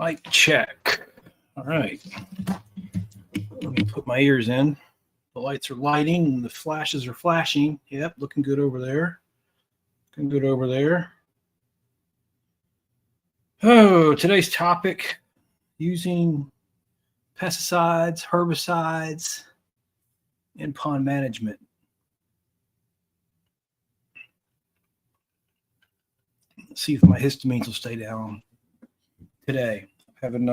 Mic check. All right. Let me put my ears in. The lights are lighting and the flashes are flashing. Yep, looking good over there. Looking good over there. Oh, today's topic, using pesticides, herbicides, in pond management. Let's see if my histamines will stay down today. Having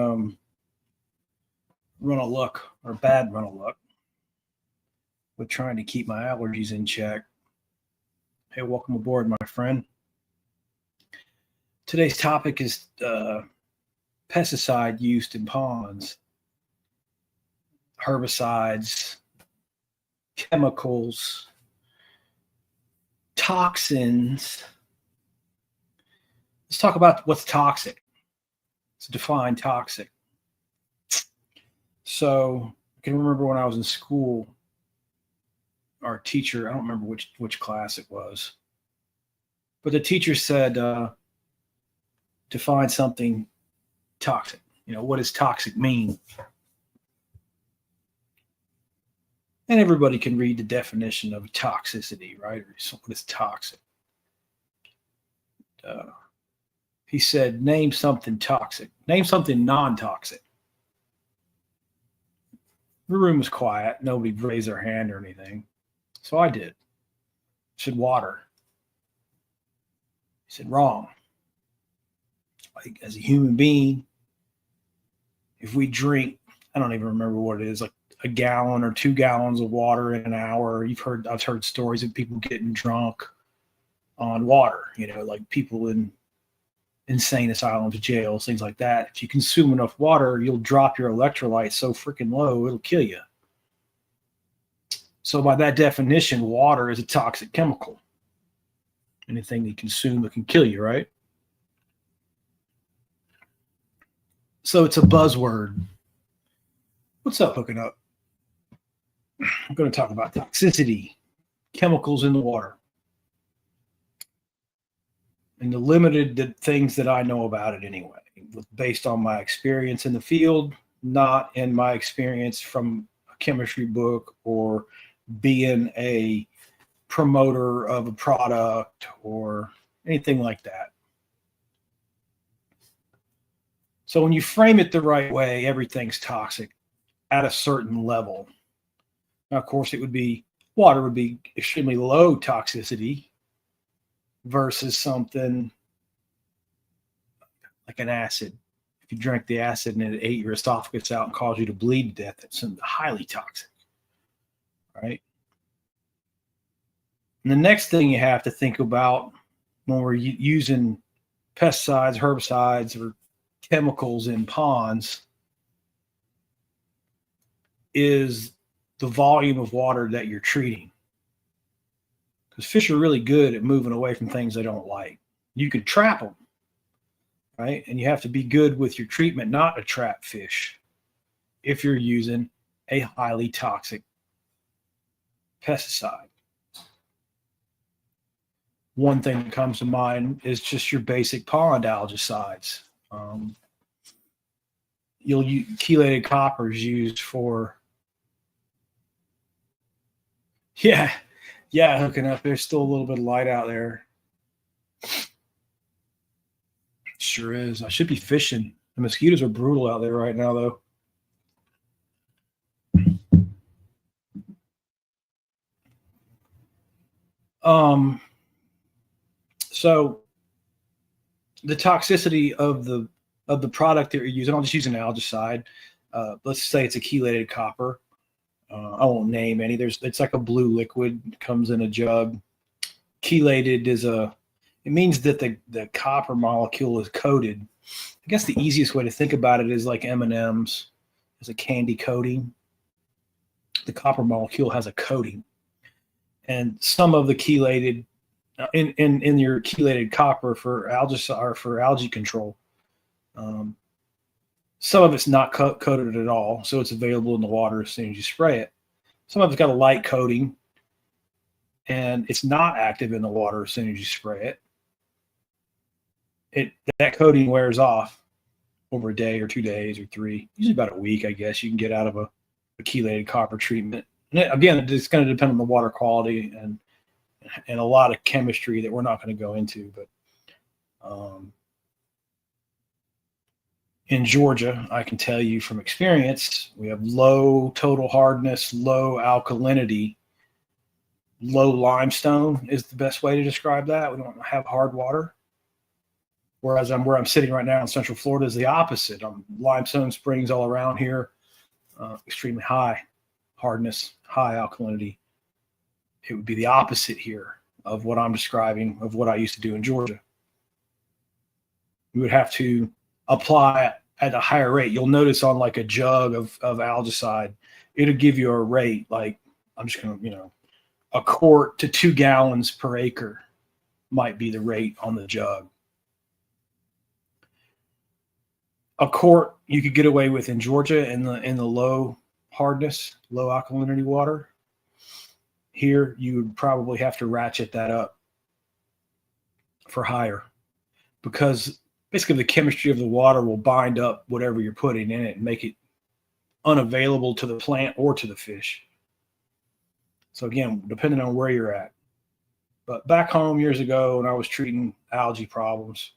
run of luck, or bad run of luck, with trying to keep my allergies in check. Hey, welcome aboard, my friend. Today's topic is pesticide used in ponds, herbicides, chemicals, toxins. Let's talk about what's toxic. Let's define toxic. So I can remember when I was in school, our teacher, I don't remember which class it was, but the teacher said, define something toxic. You know, what does toxic mean? And everybody can read the definition of toxicity, right? Or what is toxic? He said, name something toxic. Name something non-toxic. The room was quiet. Nobody raised their hand or anything. So I did. I said, water. He said, wrong. Like, as a human being, if we drink, I don't even remember what it is, like a gallon or 2 gallons of water in an hour. I've heard stories of people getting drunk on water, you know, like people in insane asylums, jails, things like that. If you consume enough water, you'll drop your electrolytes so freaking low, it'll kill you. So by that definition, water is a toxic chemical. Anything you consume that can kill you, right? So it's a buzzword. What's up, hooking up? I'm going to talk about toxicity, chemicals in the water, and the limited things that I know about it anyway, based on my experience in the field, not in my experience from a chemistry book or being a promoter of a product or anything like that. So when you frame it the right way, everything's toxic at a certain level. Now, of course, water would be extremely low toxicity versus something like an acid. If you drank the acid and it ate your esophagus out and caused you to bleed to death, it's highly toxic, right? And the next thing you have to think about when we're using pesticides, herbicides, or chemicals in ponds is the volume of water that you're treating. Because fish are really good at moving away from things they don't like. You can trap them, right? And you have to be good with your treatment not to trap fish if you're using a highly toxic pesticide. One thing that comes to mind is just your basic pond algicides. You'll use chelated copper is used for, yeah, hooking up. There's still a little bit of light out there. Sure is. I should be fishing. The mosquitoes are brutal out there right now, though. So the toxicity of the product that you're using, I'll just use an algicide. Let's say it's a chelated copper. I won't name any. It's like a blue liquid, comes in a jug. Chelated it means that the copper molecule is coated. I guess the easiest way to think about it is like M&Ms as a candy coating. The copper molecule has a coating, and some of the chelated in your chelated copper for algae control. Some of it's not coated at all, so it's available in the water as soon as you spray it. Some of it's got a light coating, and it's not active in the water as soon as you spray it. That coating wears off, over a day or 2 days or 3, usually about a week, I guess, you can get out of a chelated copper treatment. And again, it's going to depend on the water quality and a lot of chemistry that we're not going to go into. But in Georgia, I can tell you from experience, we have low total hardness, low alkalinity, low limestone is the best way to describe that. We don't have hard water. Whereas where I'm sitting right now in Central Florida is the opposite. Limestone springs all around here, extremely high hardness, high alkalinity. It would be the opposite here of what I'm describing, of what I used to do in Georgia. You would have to apply at a higher rate. You'll notice on like a jug of algicide, it'll give you a rate like, I'm just going to, a quart to 2 gallons per acre might be the rate on the jug. A quart you could get away with in Georgia in the low hardness, low alkalinity water. Here, you would probably have to ratchet that up for higher, because basically the chemistry of the water will bind up whatever you're putting in it and make it unavailable to the plant or to the fish. So again, depending on where you're at. But back home years ago when I was treating algae problems,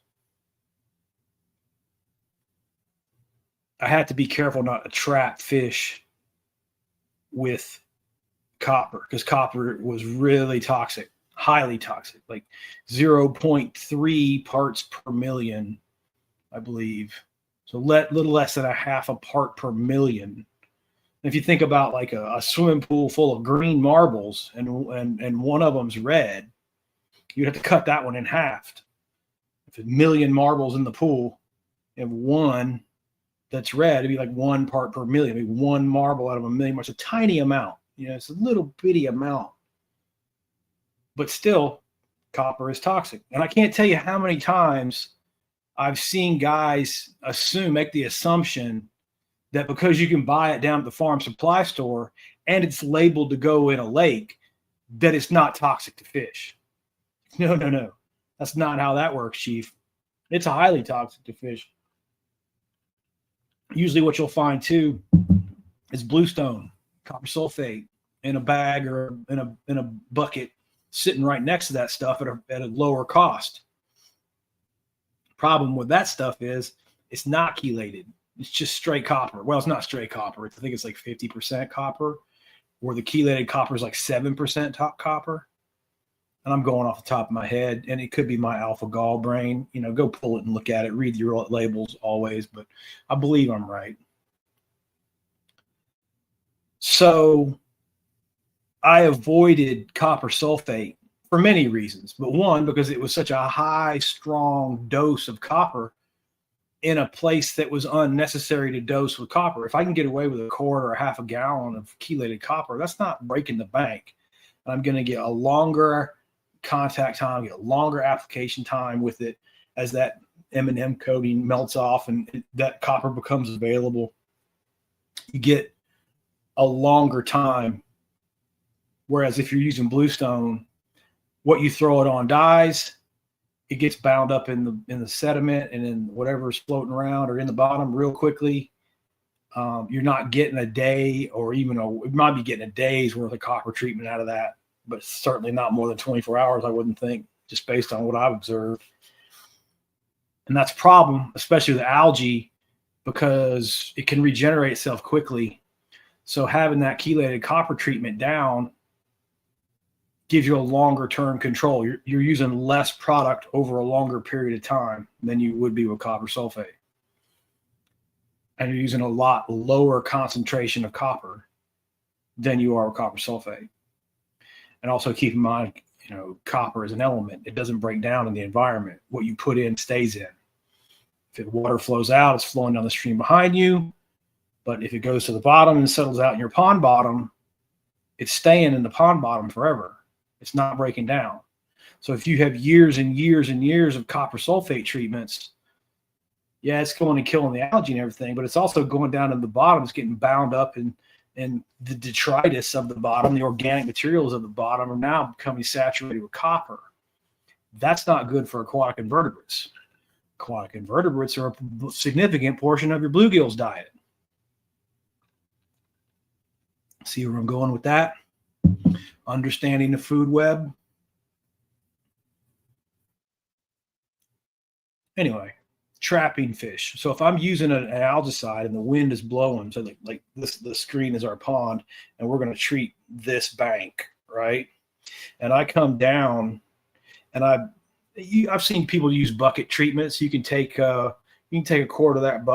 I had to be careful not to trap fish with copper, because copper was really toxic, highly toxic, like 0.3 parts per million, I believe. So little less than a half a part per million. If you think about like a swimming pool full of green marbles and one of them's red, you'd have to cut that one in half. If a million marbles in the pool, you have one that's red, it'd be like 1 part per million. It'd be 1 marble out of a million. It's a tiny amount. It's a little bitty amount. But still, copper is toxic. And I can't tell you how many times I've seen guys make the assumption that because you can buy it down at the farm supply store and it's labeled to go in a lake, that it's not toxic to fish. No. That's not how that works, Chief. It's highly toxic to fish. Usually what you'll find too is bluestone, copper sulfate in a bag or in a bucket sitting right next to that stuff at a lower cost. Problem with that stuff is it's not chelated. It's just straight copper. Well, it's not straight copper. I think it's like 50% copper, where the chelated copper is like 7% top copper. And I'm going off the top of my head, and it could be my alpha gall brain. Go pull it and look at it. Read your labels always, but I believe I'm right. So I avoided copper sulfate for many reasons, but one, because it was such a high, strong dose of copper in a place that was unnecessary to dose with copper. If I can get away with a quart or a half a gallon of chelated copper, that's not breaking the bank. I'm going to get a longer contact time, get a longer application time with it as that M&M coating melts off and that copper becomes available. You get a longer time. Whereas if you're using bluestone, what you throw it on dies, it gets bound up in the sediment and in whatever's floating around or in the bottom real quickly. You're not getting a day or even it might be getting a day's worth of copper treatment out of that, but certainly not more than 24 hours, I wouldn't think, just based on what I've observed. And that's a problem, especially with algae, because it can regenerate itself quickly. So having that chelated copper treatment down gives you a longer term control. You're using less product over a longer period of time than you would be with copper sulfate. And you're using a lot lower concentration of copper than you are with copper sulfate. And also keep in mind, copper is an element. It doesn't break down in the environment. What you put in stays in. If the water flows out, it's flowing down the stream behind you. But if it goes to the bottom and settles out in your pond bottom, it's staying in the pond bottom forever. It's not breaking down. So if you have years and years and years of copper sulfate treatments, yeah, it's going and killing the algae and everything, but it's also going down to the bottom. It's getting bound up in the detritus of the bottom, the organic materials of the bottom are now becoming saturated with copper. That's not good for aquatic invertebrates. aquatic invertebrates are a significant portion of your bluegill's diet. See where I'm going with that? Understanding the food web. Anyway, trapping fish. So if I'm using an algicide and the wind is blowing, so like this, the screen is our pond, and we're going to treat this bank, right? And I come down, and I've seen people use bucket treatments. You can take a quart of that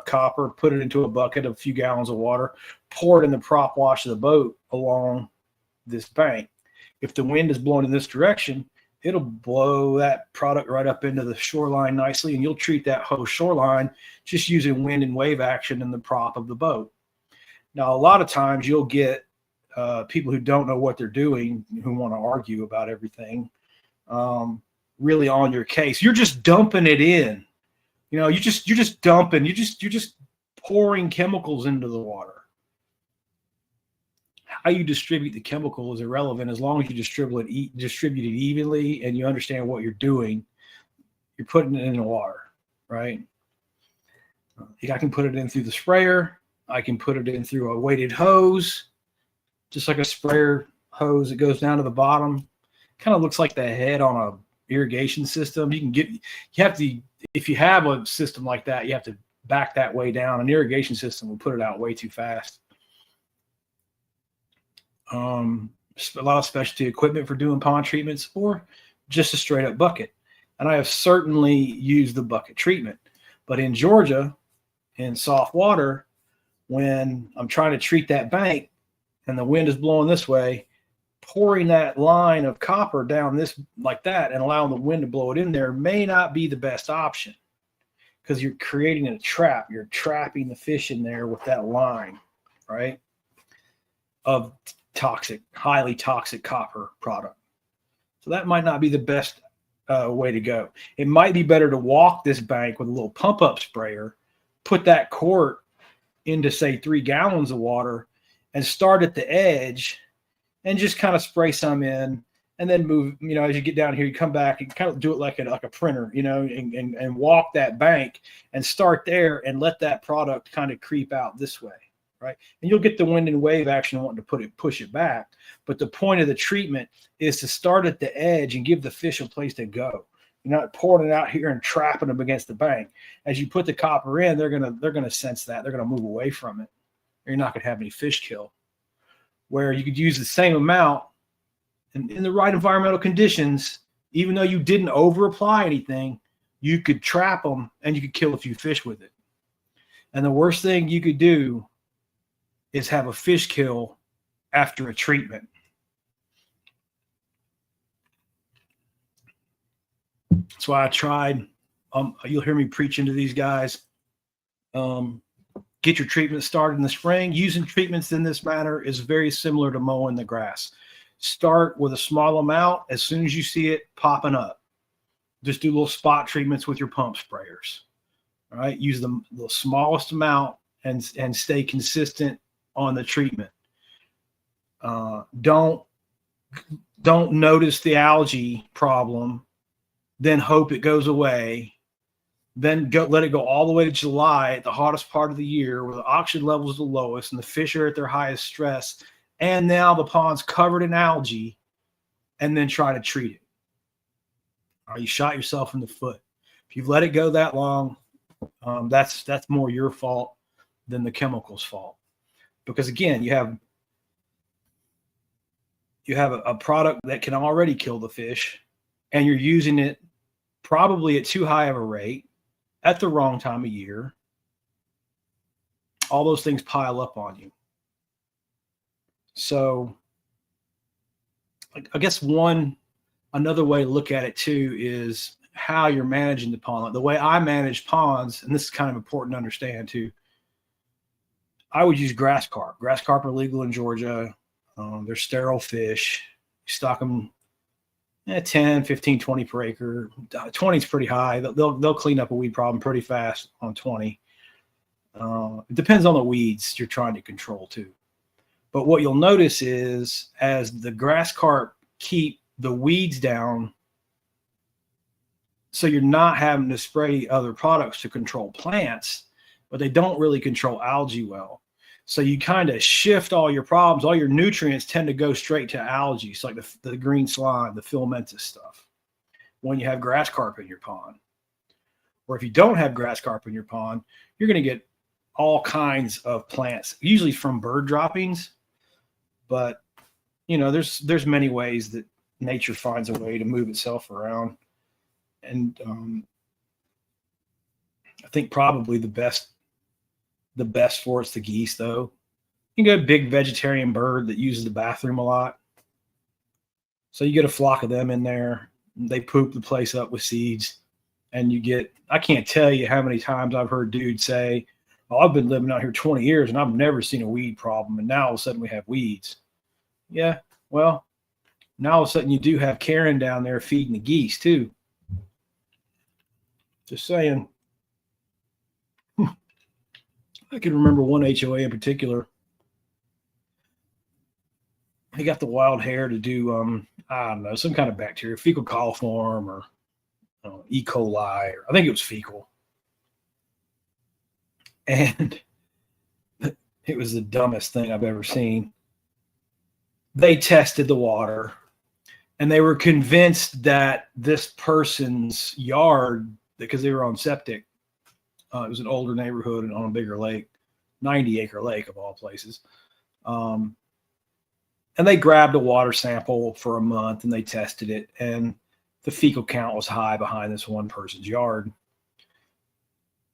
copper, put it into a bucket, a few gallons of water, pour it in the prop wash of the boat along this bank. If the wind is blowing in this direction, it'll blow that product right up into the shoreline nicely, and you'll treat that whole shoreline just using wind and wave action in the prop of the boat. Now, a lot of times you'll get people who don't know what they're doing, who want to argue about everything, really on your case. You're just dumping it in. You're just dumping. You're just pouring chemicals into the water. How you distribute the chemical is irrelevant as long as you distribute it evenly and you understand what you're doing. You're putting it in the water, right? I can put it in through the sprayer. I can put it in through a weighted hose, just like a sprayer hose that goes down to the bottom. Kind of looks like the head on a irrigation system. If you have a system like that, you have to back that way down. An irrigation system will put it out way too fast. A lot of specialty equipment for doing pond treatments, or just a straight up bucket. And I have certainly used the bucket treatment, but in Georgia, in soft water, when I'm trying to treat that bank and the wind is blowing this way, pouring that line of copper down this like that and allowing the wind to blow it in there may not be the best option, because you're creating a trap. You're trapping the fish in there with that line, right, of highly toxic copper product. So that might not be the best way to go. It might be better to walk this bank with a little pump up sprayer, put that quart into, say, 3 gallons of water, and start at the edge and just kind of spray some in, and then move. As you get down here, you come back and kind of do it like a printer, and walk that bank and start there and let that product kind of creep out this way. Right. And you'll get the wind and wave action wanting to push it back. But the point of the treatment is to start at the edge and give the fish a place to go. You're not pouring it out here and trapping them against the bank. As you put the copper in, they're gonna sense that. They're gonna move away from it. You're not gonna have any fish kill. Where you could use the same amount in the right environmental conditions, even though you didn't over apply anything, you could trap them and you could kill a few fish with it. And the worst thing you could do is have a fish kill after a treatment. That's why I tried. You'll hear me preaching to these guys. Get your treatment started in the spring. Using treatments in this manner is very similar to mowing the grass. Start with a small amount. As soon as you see it popping up, just do little spot treatments with your pump sprayers. All right, use the smallest amount and stay consistent on the treatment. Don't notice the algae problem, then hope it goes away, then let it go all the way to July at the hottest part of the year where the oxygen level is the lowest and the fish are at their highest stress, and now the pond's covered in algae, and then try to treat it. Or you shot yourself in the foot. If you've let it go that long, that's more your fault than the chemical's fault. Because again, you have a product that can already kill the fish, and you're using it probably at too high of a rate at the wrong time of year. All those things pile up on you. So I guess another way to look at it too is how you're managing the pond. The way I manage ponds, and this is kind of important to understand too, I would use grass carp. Grass carp are legal in Georgia. They're sterile fish. You stock them 10, 15, 20 per acre. 20 is pretty high. They'll clean up a weed problem pretty fast on 20. It depends on the weeds you're trying to control too. But what you'll notice is as the grass carp keep the weeds down, So you're not having to spray other products to control plants, but they don't really control algae well. So you kind of shift all your problems, all your nutrients tend to go straight to algae. So like the green slime, the filamentous stuff, when you have grass carp in your pond. Or if you don't have grass carp in your pond, you're going to get all kinds of plants, usually from bird droppings. But, you know, there's many ways that nature finds a way to move itself around. And I think probably the best for it's the geese, though. You get a big vegetarian bird that uses the bathroom a lot. So you get a flock of them in there. They poop the place up with seeds. And you get, I can't tell you how many times I've heard dudes say, "Oh, I've been living out here 20 years and I've never seen a weed problem. And now all of a sudden we have weeds." Yeah, well, now all of a sudden you do have Karen down there feeding the geese too. Just saying. I can remember one HOA in particular. He got the wild hair to do, I don't know, some kind of bacteria, fecal coliform or E. coli, or I think it was fecal. And it was the dumbest thing I've ever seen. They tested the water and they were convinced that this person's yard, because they were on septic, it was an older neighborhood and on a bigger lake, 90-acre lake of all places. And they grabbed a water sample for a month and they tested it. And the fecal count was high behind this one person's yard.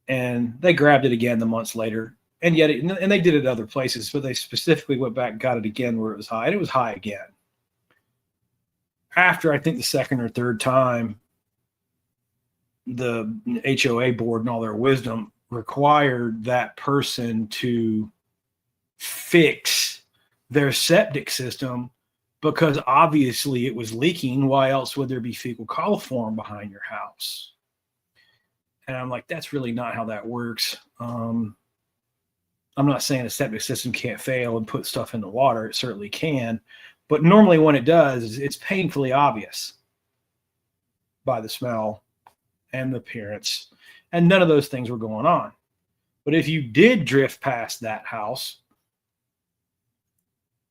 And they grabbed it again the months later. And yet, and they did it other places, but they specifically went back and got it again where it was high. And it was high again. After, I think, the second or third time, the HOA board and all their wisdom required that person to fix their septic system because obviously it was leaking. Why else would there be fecal coliform behind your house? And I'm like, that's really not how that works. I'm not saying a septic system can't fail and put stuff in the water. It certainly can. But normally when it does, it's painfully obvious by the smell and the appearance. And none of those things were going on. But if you did drift past that house,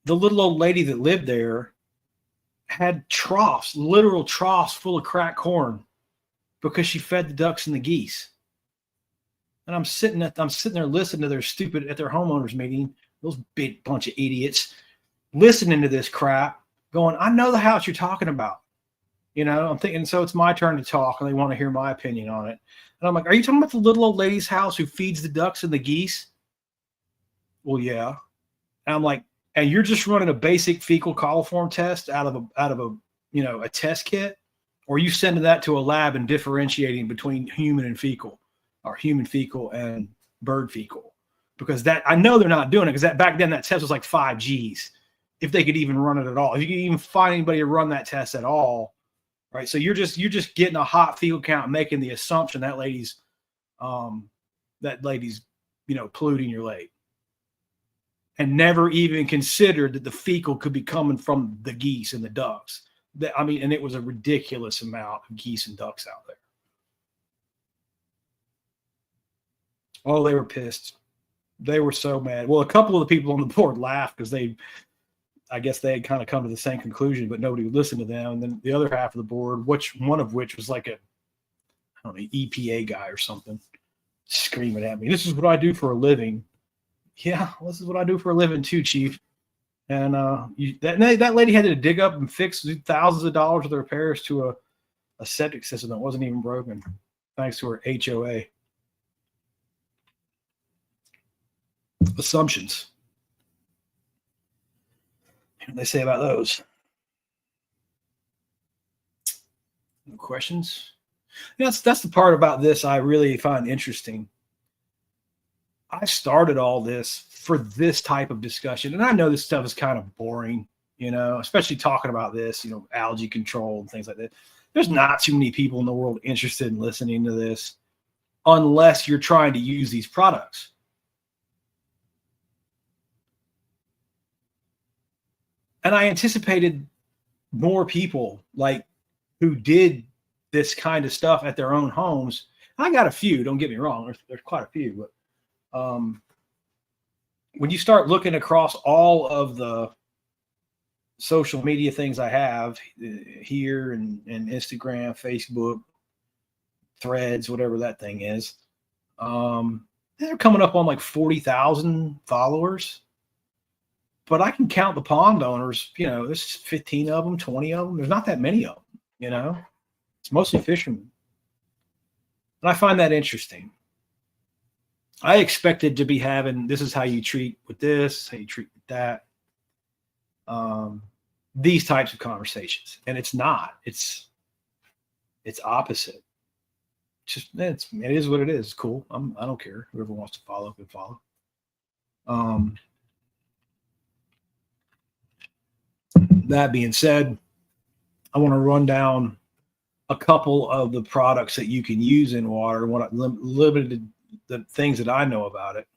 the little old lady that lived there had troughs, literal troughs full of cracked corn because she fed the ducks and the geese. And I'm sitting there listening to their homeowners meeting, those big bunch of idiots, listening to this crap, going, I know the house you're talking about. You know, I'm thinking, so it's my turn to talk and they want to hear my opinion on it. And I'm like, are you talking about the little old lady's house who feeds the ducks and the geese? Well, yeah. And I'm like, and you're just running a basic fecal coliform test out of a test kit, or are you sending that to a lab and differentiating between human and fecal, or human fecal and bird fecal? Because that, I know they're not doing it, because that back then that test was like 5 G's, if they could even run it at all. If you could even find anybody to run that test at all, right? So you're just getting a hot fecal count, making the assumption that lady's polluting your lake. And never even considered that the fecal could be coming from the geese and the ducks. And it was a ridiculous amount of geese and ducks out there. Oh, they were pissed. They were so mad. Well, a couple of the people on the board laughed because I guess they had kind of come to the same conclusion, but nobody would listen to them. And then the other half of the board, one of which was like EPA guy or something, screaming at me, "This is what I do for a living." Yeah, well, this is what I do for a living too, Chief. And that lady had to dig up and fix thousands of dollars of the repairs to a septic system that wasn't even broken, thanks to her HOA. Assumptions. What do they say about those? No questions? That's the part about this I really find interesting. I started all this for this type of discussion. And I know this stuff is kind of boring, especially talking about this, algae control and things like that. There's not too many people in the world interested in listening to this unless you're trying to use these products. And I anticipated more people who did this kind of stuff at their own homes. I got a few, don't get me wrong. There's quite a few, but when you start looking across all of the social media things I have here and Instagram, Facebook, Threads, whatever that thing is, they're coming up on like 40,000 followers. But I can count the pond owners, there's 15 of them, 20 of them. There's not that many of them, It's mostly fishermen. And I find that interesting. I expected to be having, this is how you treat with this, how you treat with that. These types of conversations. And it's not. It's opposite. It is what it is. It's cool. I don't care. Whoever wants to follow can follow. That being said, I want to run down a couple of the products that you can use in water. What limited the things that I know about it.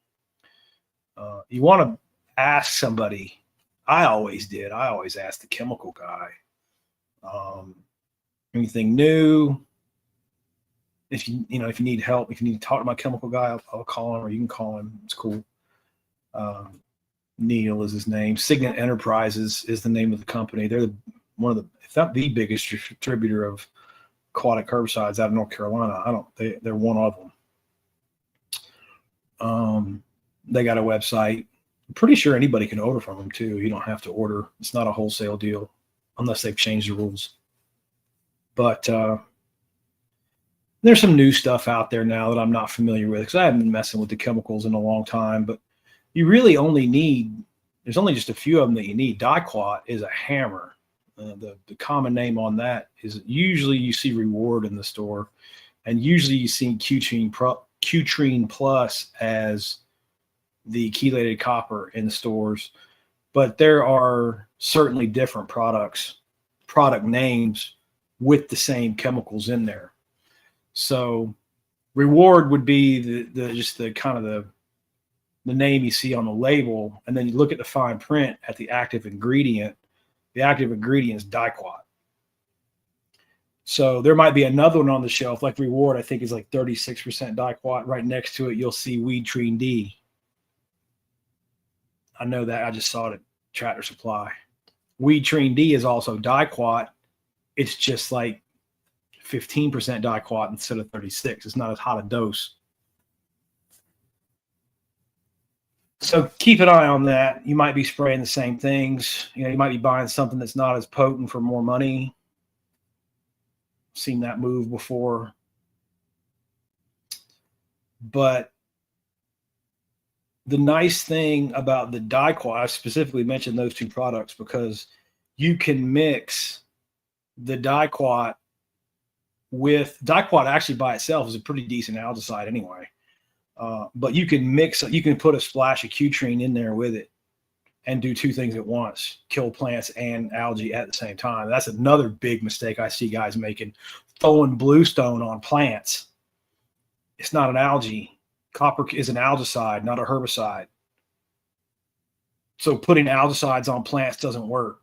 You want to ask somebody. I always did. I always asked the chemical guy. Anything new? If you need help, if you need to talk to my chemical guy, I'll call him, or you can call him. It's cool. Neil is his name. Signet Enterprises is the name of the company. They're one of the, if not the biggest distributor of aquatic herbicides out of North Carolina. They're one of them. They got a website. I'm pretty sure anybody can order from them too. You don't have to order. It's not a wholesale deal unless they've changed the rules. But there's some new stuff out there now that I'm not familiar with because I haven't been messing with the chemicals in a long time. But you really only need, there's only just a few of them that you need. Diquat is a hammer. The common name on that is usually you see Reward in the store, and usually you see Cutrine Plus as the chelated copper in the stores. But there are certainly different product names with the same chemicals in there. So Reward would be the kind of the name you see on the label, and then you look at the fine print at the active ingredient. The active ingredient is Diquat. So there might be another one on the shelf, like Reward, I think is like 36% Diquat. Right next to it, you'll see Weedtrine D. I know that. I just saw it at Tractor Supply. Weedtrine D is also Diquat. It's just like 15% Diquat instead of 36. It's not as hot a dose. So keep an eye on that. You might be spraying the same things. You might be buying something that's not as potent for more money. Seen that move before. But the nice thing about the Diquat, I specifically mentioned those two products because you can mix the Diquat with Diquat actually by itself is a pretty decent algicide anyway. But you can put a splash of Cutrine in there with it and do two things at once, kill plants and algae at the same time. That's another big mistake I see guys making, throwing bluestone on plants. It's not an algae. Copper is an algicide, not a herbicide. So putting algicides on plants doesn't work.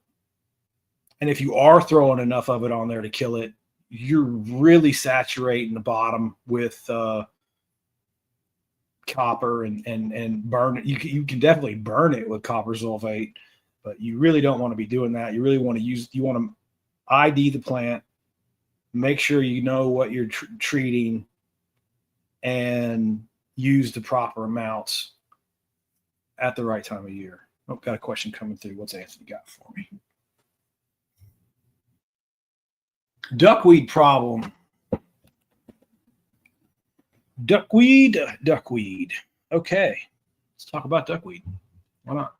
And if you are throwing enough of it on there to kill it, you're really saturating the bottom with copper and burn it. You can definitely burn it with copper sulfate, but you really don't want to be doing that. You really want to ID the plant, make sure you know what you're treating, and use the proper amounts at the right time of year. Oh, got a question coming through. What's Anthony got for me? Duckweed problem. Duckweed. Okay, let's talk about duckweed. Why not?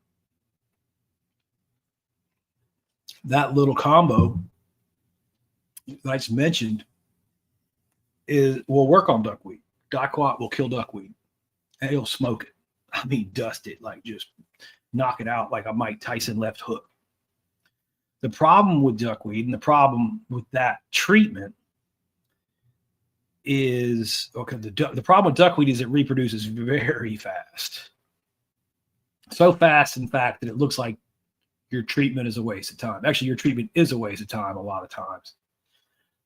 That little combo that I just mentioned will work on duckweed. Diquat will kill duckweed, and it'll smoke it. I mean, dust it, like just knock it out like a Mike Tyson left hook. The problem with duckweed and the problem with that treatment is, okay, the problem with duckweed is it reproduces very fast. So fast, in fact, that it looks like your treatment is a waste of time. Actually, your treatment is a waste of time a lot of times.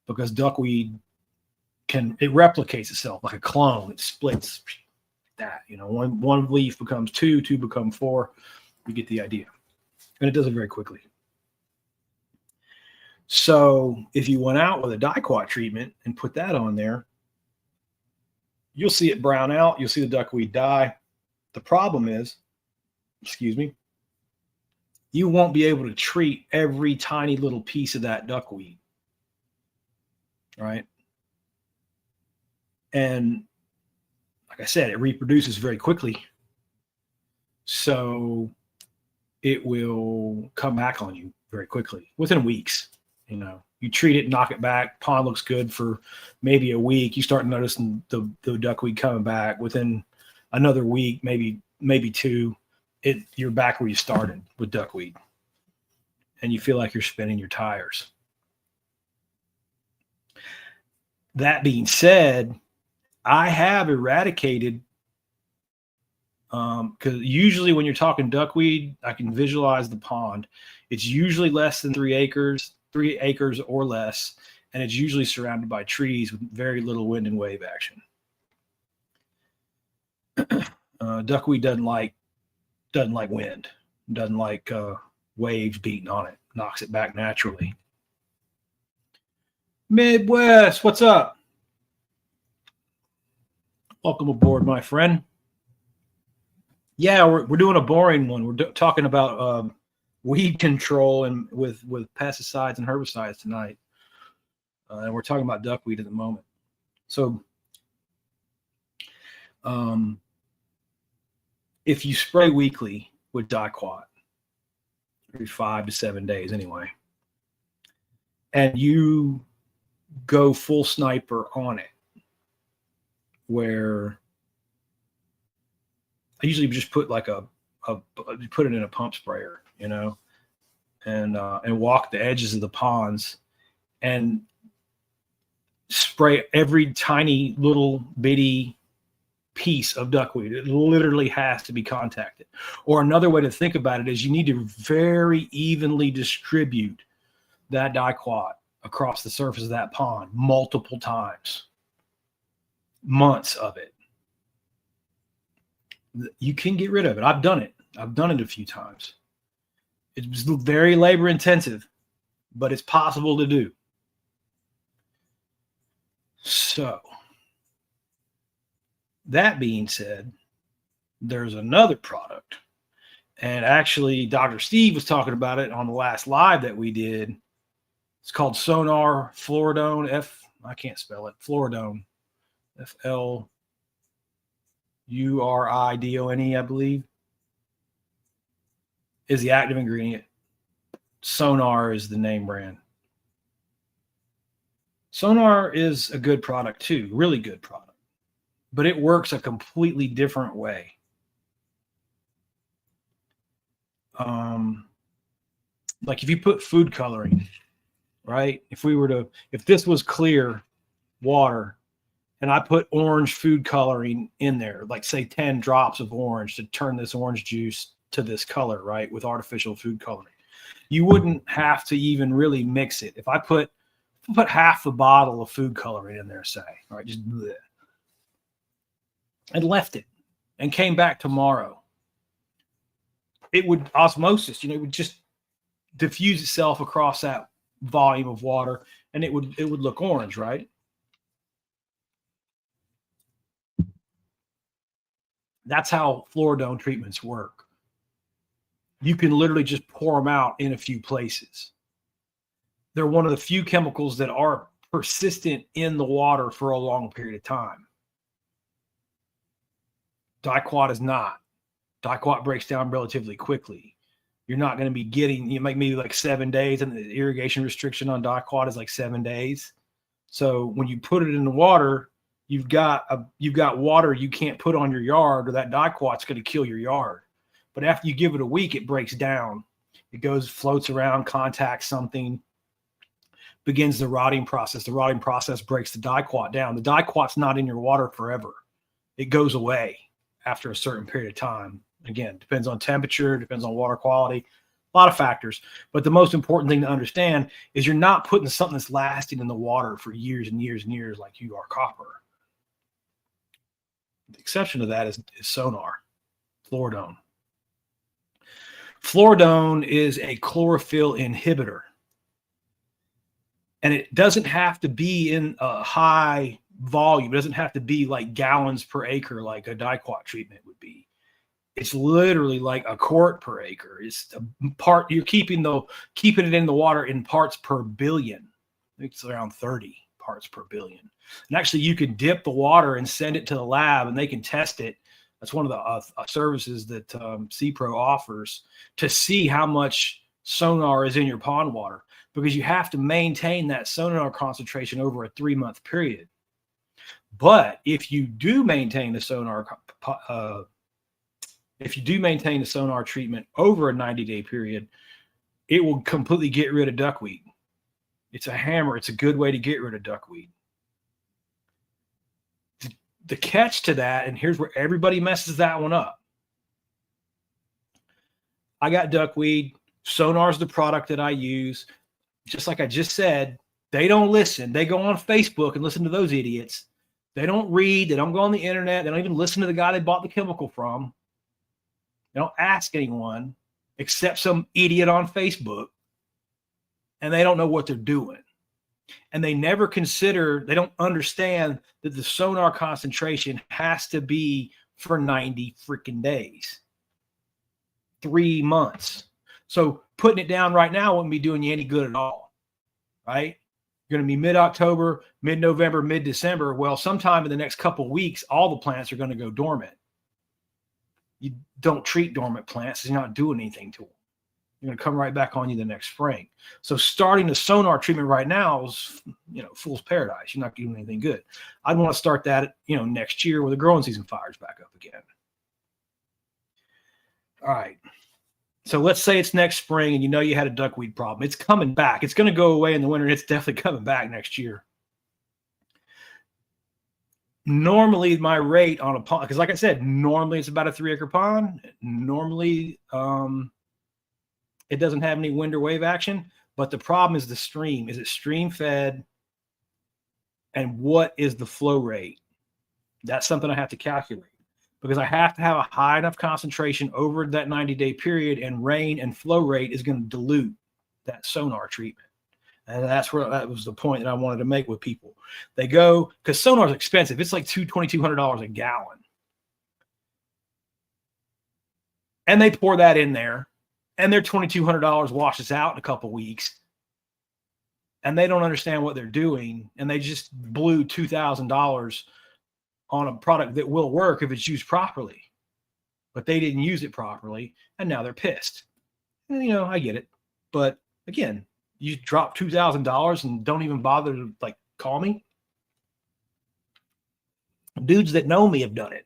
because duckweed it replicates itself like a clone. It splits that, one leaf becomes two become four. You get the idea. And it does it very quickly. So if you went out with a dicot treatment and put that on there, you'll see it brown out. You'll see the duckweed die. The problem is, you won't be able to treat every tiny little piece of that duckweed, right? And like I said, it reproduces very quickly. So it will come back on you very quickly within weeks. You treat it, knock it back. Pond looks good for maybe a week. You start noticing the duckweed coming back within another week, maybe two. You're back where you started with duckweed, and you feel like you're spinning your tires. That being said, I have eradicated, because usually when you're talking duckweed, I can visualize the pond. It's usually less than 3 acres or less, and it's usually surrounded by trees with very little wind and wave action. Duckweed doesn't like wind, doesn't like waves beating on it, knocks it back naturally. Midwest, what's up? Welcome aboard, my friend. Yeah, we're doing a boring one. We're talking about weed control and with pesticides and herbicides tonight, and we're talking about duckweed at the moment. So, if you spray weekly with dicot, every 5 to 7 days anyway, and you go full sniper on it, where I usually just put like put it in a pump sprayer, and walk the edges of the ponds and spray every tiny little bitty piece of duckweed. It literally has to be contacted. Or another way to think about it is you need to very evenly distribute that dicot across the surface of that pond multiple times, months of it. You can get rid of it. I've done it. I've done it a few times. It's very labor intensive, but it's possible to do. So, that being said, there's another product. And actually, Dr. Steve was talking about it on the last live that we did. It's called Sonar Fluoridone. I can't spell it. Fluoridone. Fluoridone, I believe, is the active ingredient. Sonar is the name brand. Sonar is a good product too, really good product, but it works a completely different way. Like if you put food coloring, right? If this was clear water and I put orange food coloring in there, like say 10 drops of orange to turn this orange juice to this color, right? With artificial food coloring, you wouldn't have to even really mix it. If I put half a bottle of food coloring in there, say, right, just bleh, and left it and came back tomorrow, it would osmosis, it would just diffuse itself across that volume of water, and it would look orange, right? That's how fluoridone treatments work. You can literally just pour them out in a few places. They're one of the few chemicals that are persistent in the water for a long period of time. Dicot is not. Dicot breaks down relatively quickly. You're not going to be getting, you make maybe like 7 days, and the irrigation restriction on dicot is like 7 days. So when you put it in the water, you've got water you can't put on your yard, or that dicot's going to kill your yard. But after you give it a week, it breaks down. It floats around, contacts something, begins the rotting process. The rotting process breaks the dicot down. The dicot's not in your water forever. It goes away after a certain period of time. Again, depends on temperature, depends on water quality. A lot of factors, but the most important thing to understand is you're not putting something that's lasting in the water for years and years and years like you are copper. The exception to that is sonar, fluoridone. Fluoridone is a chlorophyll inhibitor, and it doesn't have to be in a high volume. It doesn't have to be like gallons per acre like a diquat treatment would be. It's literally like a quart per acre. It's a part, you're keeping it in the water in parts per billion. I think it's around 30 parts per billion. And actually, you could dip the water and send it to the lab, and they can test it. That's one of the services that CPRO offers to see how much sonar is in your pond water, because you have to maintain that sonar concentration over a 3-month period. But if you do maintain the sonar treatment over a 90-day period, it will completely get rid of duckweed. It's a hammer. It's a good way to get rid of duckweed. The catch to that, and here's where everybody messes that one up. I got duckweed. Sonar's the product that I use. Just like I just said, they don't listen. They go on Facebook and listen to those idiots. They don't read. They don't go on the internet. They don't even listen to the guy they bought the chemical from. They don't ask anyone except some idiot on Facebook. And they don't know what they're doing. And they never consider, they don't understand that the sonar concentration has to be for 90 freaking days. 3 months. So putting it down right now wouldn't be doing you any good at all, right? You're going to be mid-October, mid-November, mid-December. Well, sometime in the next couple of weeks, all the plants are going to go dormant. You don't treat dormant plants. You're not doing anything to them. You're going to come right back on you the next spring. So starting the sonar treatment right now is, fool's paradise. You're not doing anything good. I'd want to start that, next year when the growing season fires back up again. All right. So let's say it's next spring and you had a duckweed problem. It's coming back. It's going to go away in the winter, and it's definitely coming back next year. Normally my rate on a pond, because like I said, normally it's about a 3-acre pond. Normally, it doesn't have any wind or wave action, but the problem is the stream. Is it stream fed? And what is the flow rate? That's something I have to calculate, because I have to have a high enough concentration over that 90-day period, and rain and flow rate is going to dilute that sonar treatment. And that was the point that I wanted to make with people. They go, because sonar is expensive. It's like $2,200 a gallon. And they pour that in there, and their $2,200 washes out in a couple weeks, and they don't understand what they're doing, and they just blew $2,000 on a product that will work if it's used properly, but they didn't use it properly, and now they're pissed. And, I get it, but again, you drop $2,000 and don't even bother to call me. Dudes that know me have done it.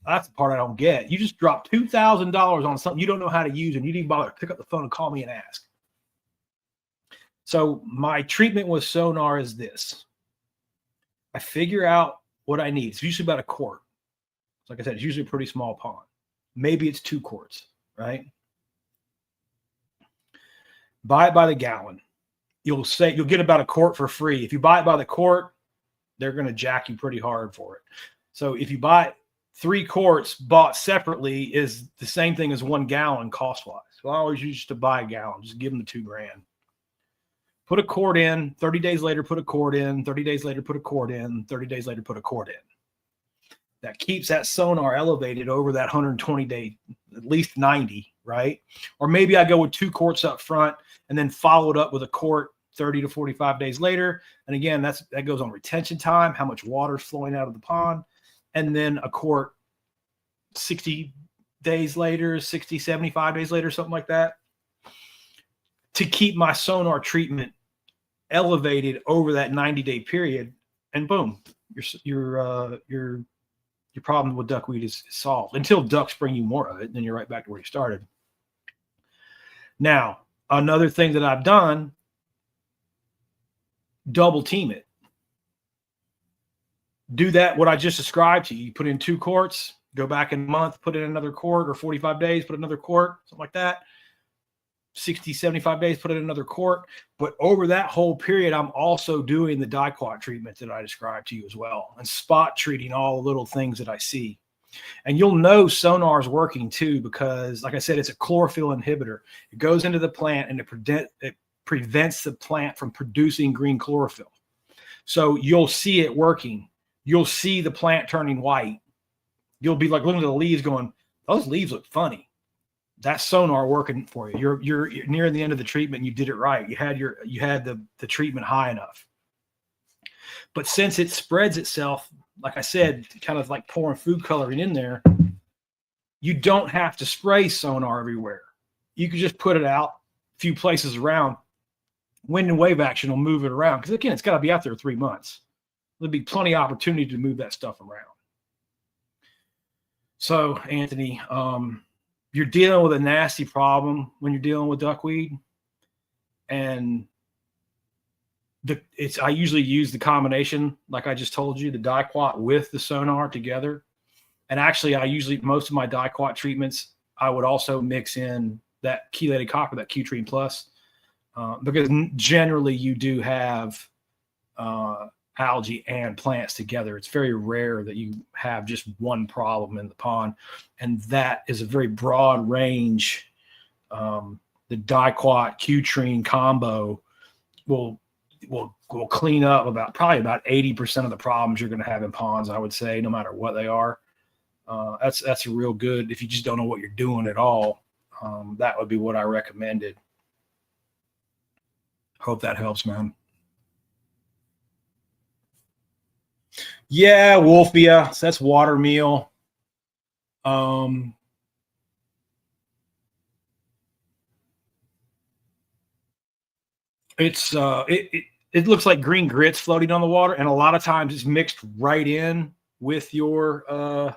That's the part I don't get. You just dropped $2,000 on something you don't know how to use, and you didn't bother to pick up the phone and call me and ask. So my treatment with sonar is this. I figure out what I need. It's usually about a quart. Like I said, it's usually a pretty small pond. Maybe it's 2 quarts, right? Buy it by the gallon. You'll get about a quart for free. If you buy it by the quart, they're going to jack you pretty hard for it. So if you buy 3 quarts bought separately is the same thing as 1 gallon cost-wise. So I always used to buy a gallon. Just give them the $2,000. Put a quart in. 30 days later, put a quart in. 30 days later, put a quart in. 30 days later, put a quart in. That keeps that sonar elevated over that 120-day, at least 90, right? Or maybe I go with 2 quarts up front and then follow it up with a quart 30 to 45 days later. And again, that goes on retention time, how much water is flowing out of the pond. And then a quart 60 days later, 60, 75 days later, something like that, to keep my sonar treatment elevated over that 90-day period. And boom, your problem with duckweed is solved, until ducks bring you more of it. Then you're right back to where you started. Now, another thing that I've done, double team it. Do that, what I just described to you. You put in 2 quarts, go back in a month, put in another quart, or 45 days, put another quart, something like that. 60, 75 days, put it in another quart. But over that whole period, I'm also doing the diquat treatment that I described to you as well, and spot treating all the little things that I see. And you'll know sonar is working too, because like I said, it's a chlorophyll inhibitor. It goes into the plant and it prevents the plant from producing green chlorophyll. So you'll see it working. You'll see the plant turning white. You'll be like looking at the leaves going, those leaves look funny. That's sonar working for you. You're near the end of the treatment. And you did it right. You had the treatment high enough. But since it spreads itself, like I said, kind of like pouring food coloring in there, you don't have to spray sonar everywhere. You can just put it out a few places around. Wind and wave action will move it around, because again, it's got to be out there 3 months. There'll be plenty of opportunity to move that stuff around. So, Anthony, you're dealing with a nasty problem when you're dealing with duckweed, and I usually use the combination, like I just told you, the diquat with the sonar together. And actually, most of my diquat treatments, I would also mix in that chelated copper, that Q-Treen Plus, because generally you do have algae and plants together. It's very rare that you have just one problem in the pond, and that is a very broad range. The diquat Q-Treen combo will clean up probably about 80% of the problems you're going to have in ponds, I would say, no matter what they are. That's a real good, if you just don't know what you're doing at all, that would be what I recommended. Hope that helps, man. Yeah, Wolfia. So that's water meal. It looks like green grits floating on the water, and a lot of times it's mixed right in with your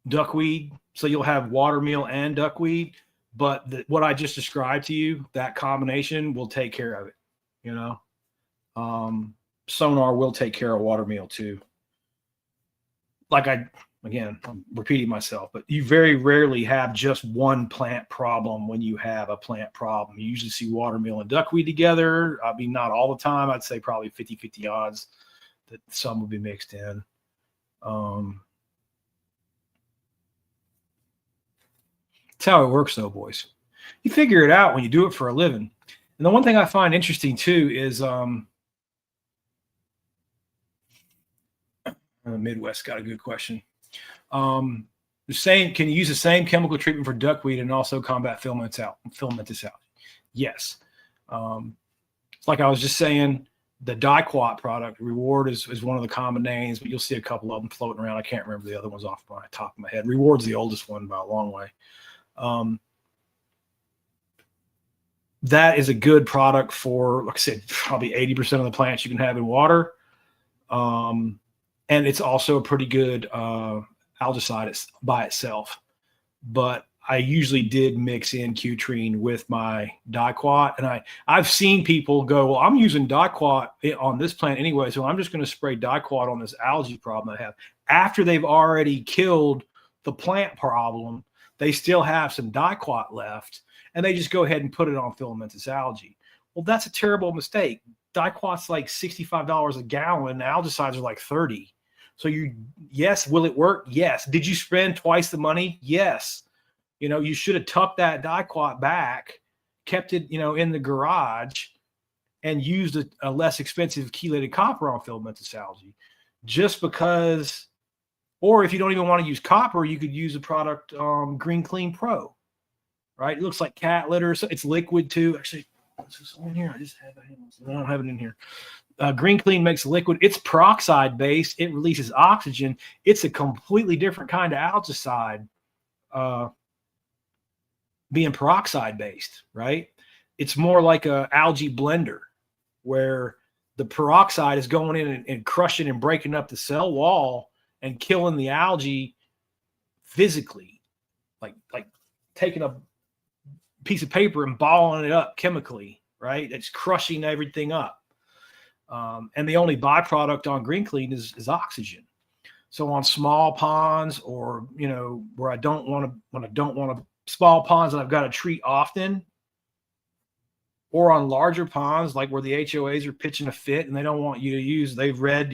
duckweed. So you'll have water meal and duckweed, but what I just described to you, that combination will take care of it. You know, sonar will take care of water meal too. Again, I'm repeating myself, but you very rarely have just one plant problem when you have a plant problem. You usually see water meal and duckweed together. I mean, not all the time. I'd say probably 50-50 odds that some will be mixed in. That's how it works, though, boys. You figure it out when you do it for a living. And the one thing I find interesting, too, is Midwest got a good question. Can you use the same chemical treatment for duckweed and also combat filamentous algae? Yes. It's like I was just saying, the diquat product, Reward, is one of the common names, but you'll see a couple of them floating around. I can't remember the other ones off my top of my head. Reward's the oldest one by a long way. That is a good product for, like I said, probably 80% of the plants you can have in water. And it's also a pretty good algicide by itself. But I usually did mix in Q-Treen with my diquat. And I've seen people go, well, I'm using diquat on this plant anyway, so I'm just going to spray diquat on this algae problem I have. After they've already killed the plant problem, they still have some diquat left, and they just go ahead and put it on filamentous algae. Well, that's a terrible mistake. Diquat's like $65 a gallon. Algicides are like $30. So yes, will it work? Yes. Did you spend twice the money? Yes. You should have tucked that diquat back, kept it, in the garage, and used a less expensive chelated copper on filamentous algae. Just because, or if you don't even want to use copper, you could use a product, Green Clean Pro, right? It looks like cat litter. So it's liquid too. Actually, what's this in here? I just have it. I don't have it in here. Green Clean makes liquid. It's peroxide based. It releases oxygen. It's a completely different kind of algicide, being peroxide based, right? It's more like a algae blender where the peroxide is going in and crushing and breaking up the cell wall and killing the algae physically, like taking a piece of paper and balling it up chemically, right? It's crushing everything up. And the only byproduct on Green Clean is oxygen. So on small ponds, or where I don't want to small ponds that I've got to treat often, or on larger ponds, like where the HOAs are pitching a fit and they don't want you to use, they've read,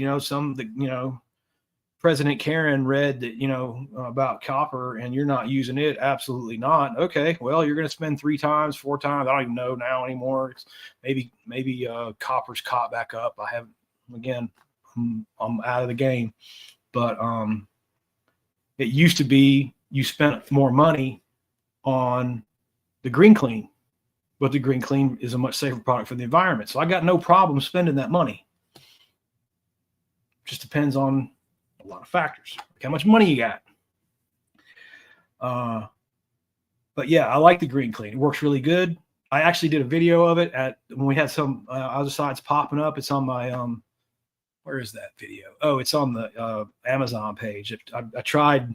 President Karen read that, about copper and you're not using it. Absolutely not. Okay. Well, you're going to spend 3 times, 4 times. I don't even know now anymore. It's maybe copper's caught back up. I haven't, again, I'm out of the game, but it used to be you spent more money on the Green Clean, but the Green Clean is a much safer product for the environment. So I got no problem spending that money. Just depends on a lot of factors, like how much money you got. But yeah, I like the Green Clean. It works really good. I actually did a video of it when we had some other sites popping up. It's on my where is that video? Oh, it's on the Amazon page. I tried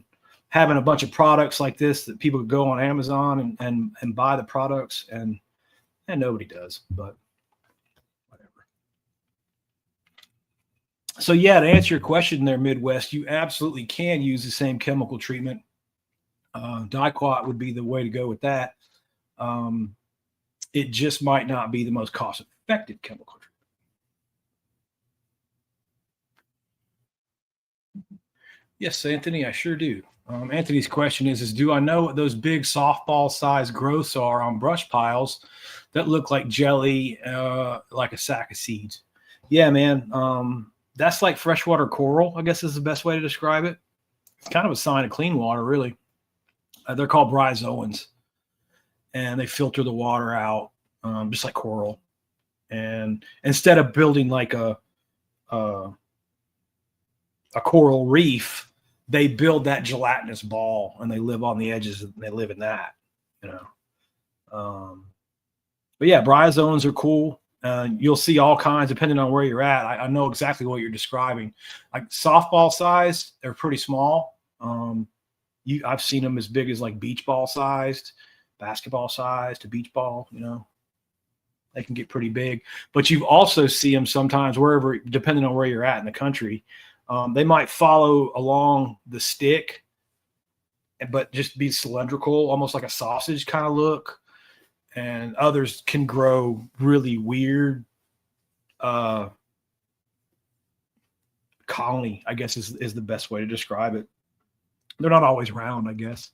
having a bunch of products like this that people could go on Amazon and buy the products, and nobody does, but whatever. So yeah, to answer your question there, Midwest, you absolutely can use the same chemical treatment. Diquat would be the way to go with that. It just might not be the most cost-effective chemical treatment. Yes, Anthony, I sure do. Anthony's question is do I know what those big softball-sized growths are on brush piles that look like jelly, like a sack of seeds? Yeah, man. That's like freshwater coral, I guess is the best way to describe it. It's kind of a sign of clean water, really. They're called bryozoans, and they filter the water out just like coral. And instead of building like a coral reef, they build that gelatinous ball and they live on the edges and they live in that, But yeah, bryozoans are cool. You'll see all kinds depending on where you're at. I know exactly what you're describing. Like softball size, they're pretty small. I've seen them as big as like beach ball sized, basketball sized to beach ball, They can get pretty big. But you also see them sometimes wherever, depending on where you're at in the country. They might follow along the stick, but just be cylindrical, almost like a sausage kind of look. And others can grow really weird. Colony, I guess, is the best way to describe it. They're not always round, I guess.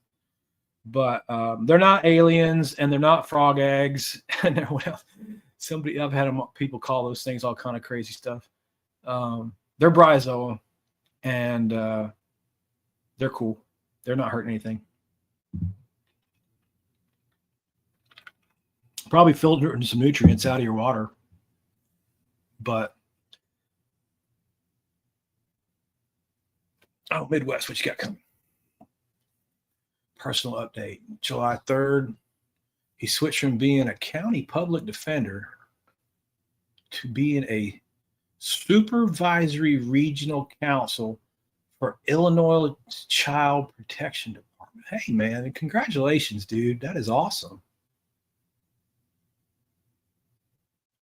But they're not aliens and they're not frog eggs. And I've had people call those things all kind of crazy stuff. They're bryozoa, and they're cool. They're not hurting anything. Probably filtering some nutrients out of your water. But Midwest, what you got coming? Personal update. July 3rd, he switched from being a county public defender to being a supervisory regional counsel for Illinois Child Protection Department. Hey, man, congratulations, dude. That is awesome.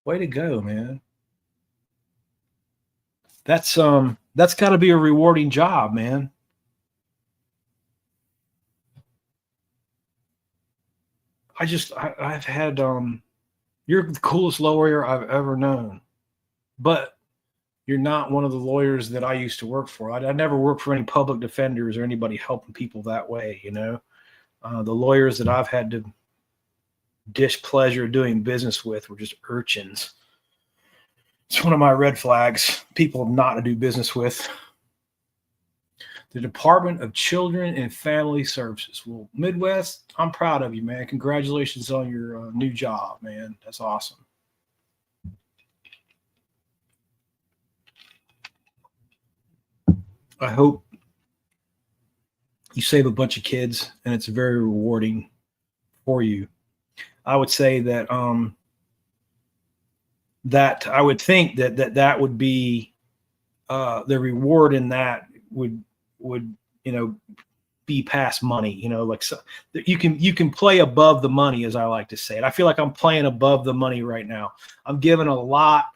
Way to go, man. That's got to be a rewarding job, man. I've had you're the coolest lawyer I've ever known, but you're not one of the lawyers that I used to work for. I never worked for any public defenders or anybody helping people that way, The lawyers that I've had to displeasure doing business with were just urchins. It's one of my red flags, people not to do business with. The Department of Children and Family Services. Well, Midwest, I'm proud of you, man. Congratulations on your new job, man. That's awesome. I hope you save a bunch of kids and it's very rewarding for you. I would say that that I would think that would be the reward in that would be past money, like so you can play above the money, as I like to say it. I feel like I'm playing above the money right now. I'm giving a lot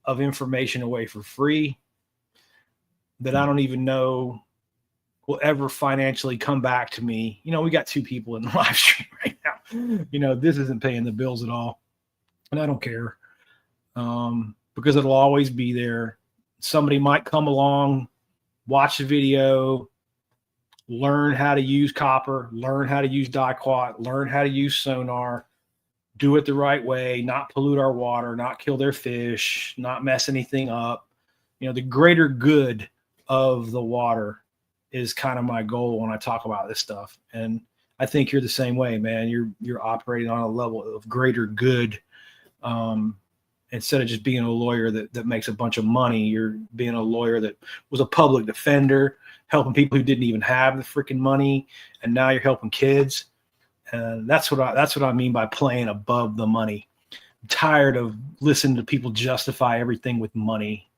of information away for free that I don't even know will ever financially come back to me. You know, we got 2 people in the live stream right now. You know, this isn't paying the bills at all. And I don't care, because it'll always be there. Somebody might come along, watch the video, learn how to use copper, learn how to use diquat, learn how to use sonar, do it the right way, not pollute our water, not kill their fish, not mess anything up. You know, the greater good of the water is kind of my goal when I talk about this stuff. And I think you're the same way, man. You're operating on a level of greater good. Instead of just being a lawyer that makes a bunch of money, you're being a lawyer that was a public defender, helping people who didn't even have the freaking money, and now you're helping kids. And that's what I mean by playing above the money. I'm tired of listening to people justify everything with money.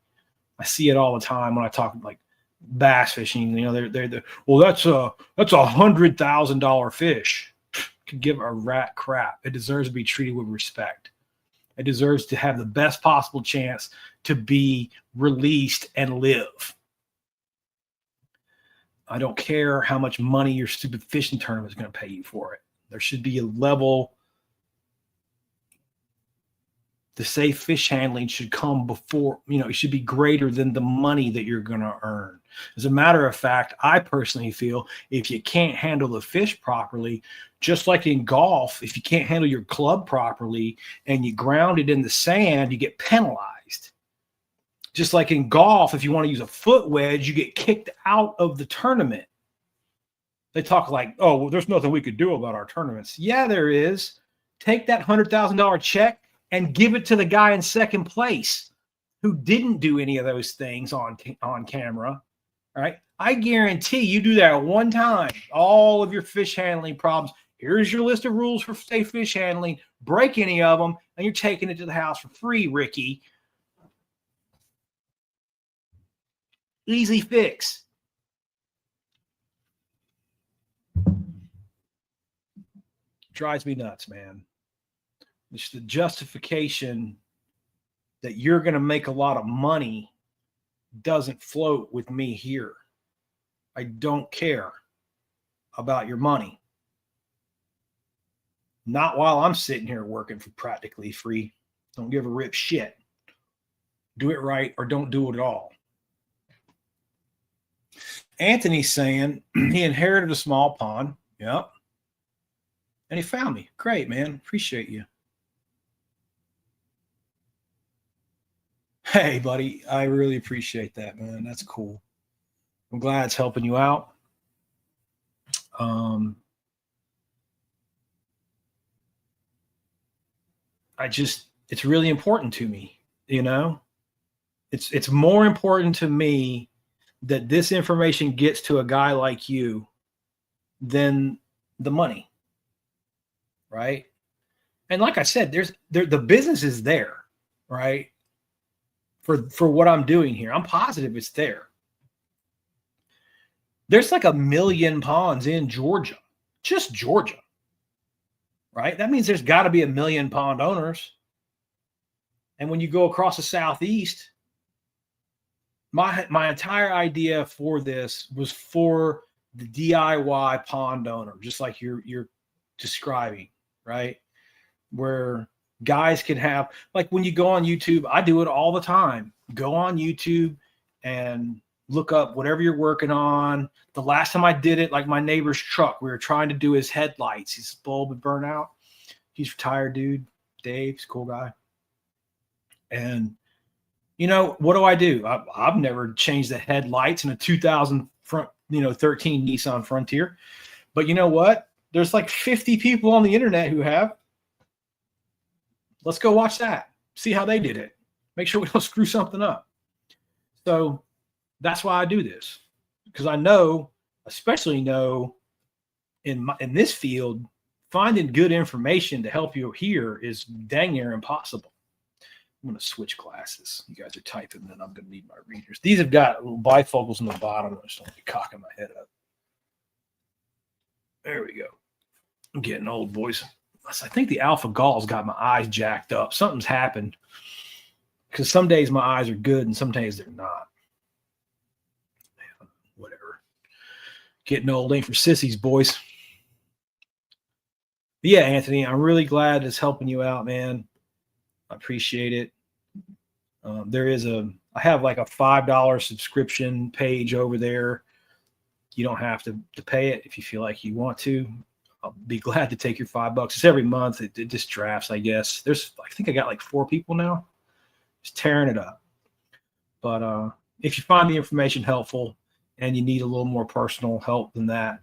I see it all the time when I talk like bass fishing. You know, they're well, that's a $100,000 fish. Could give a rat crap. It deserves to be treated with respect. It deserves to have the best possible chance to be released and live. I don't care how much money your stupid fishing tournament is going to pay you for it. There should be a level. The safe fish handling should come before, you know, it should be greater than the money that you're going to earn. As a matter of fact, I personally feel if you can't handle the fish properly, just like in golf, if you can't handle your club properly and you ground it in the sand, you get penalized. Just like in golf, if you want to use a foot wedge, you get kicked out of the tournament. They talk like, oh, well, there's nothing we could do about our tournaments. Yeah, there is. Take that $100,000 check and give it to the guy in second place who didn't do any of those things on camera. All right. I guarantee you do that one time, all of your fish handling problems. Here's your list of rules for safe fish handling. Break any of them, and you're taking it to the house for free, Ricky. Easy fix. Drives me nuts, man. It's the justification that you're going to make a lot of money doesn't float with me here. I don't care about your money. Not while I'm sitting here working for practically free. Don't give a rip shit. Do it right or don't do it at all. Anthony's saying he inherited a small pond. Yep. And he found me. Great, man. Appreciate you. Hey, buddy. I really appreciate that, man. That's cool. I'm glad it's helping you out. It's really important to me, you know? It's more important to me that this information gets to a guy like you than the money. Right? And like I said, the business is there, right? For what I'm doing here. I'm positive it's there. There's like 1 million ponds in Georgia, just Georgia, right? That means there's got to be 1 million pond owners. And when you go across the Southeast, my entire idea for this was for the DIY pond owner, just like you're describing, right? Where guys can have, like when you go on YouTube, I do it all the time. Go on YouTube and look up whatever you're working on. The last time I did it, like my neighbor's truck, we were trying to do his headlights. His bulb had burnt out. He's retired, dude. Dave, he's a cool guy. And you know, what do? I've never changed the headlights in a 2013 Nissan Frontier. But you know what? There's like 50 people on the internet who have. Let's go watch that. See how they did it. Make sure we don't screw something up. So that's why I do this. Because I know, especially know in this field, finding good information to help you here is dang near impossible. I'm going to switch glasses. You guys are typing, then I'm going to need my readers. These have got little bifocals in the bottom. I just don't be cocking my head up. There we go. I'm getting old, boys. I think the alpha gall's got my eyes jacked up. Something's happened. Because some days my eyes are good and some days they're not. Man, whatever. Getting old ain't for sissies, boys. But yeah, Anthony, I'm really glad it's helping you out, man. I appreciate it. I have like a $5 subscription page over there. You don't have to pay it if you feel like you want to. I'll be glad to take your $5. It's every month. It just drafts, I guess. I think I got like 4 people now. Just tearing it up. But if you find the information helpful and you need a little more personal help than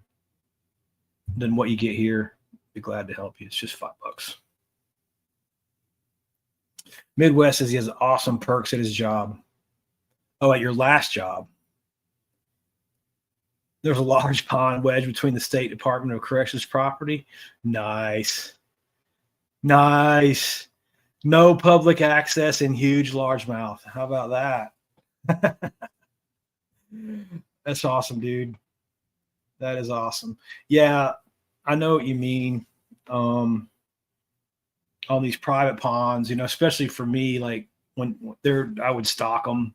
what you get here, I'd be glad to help you. It's just $5. Midwest says he has awesome perks at his job. Oh, at your last job. There's a large pond wedged between the State Department of Corrections property. Nice. Nice. No public access and huge largemouth. How about that? That's awesome, dude. That is awesome. Yeah, I know what you mean. On these private ponds, especially for me, like when I would stock them,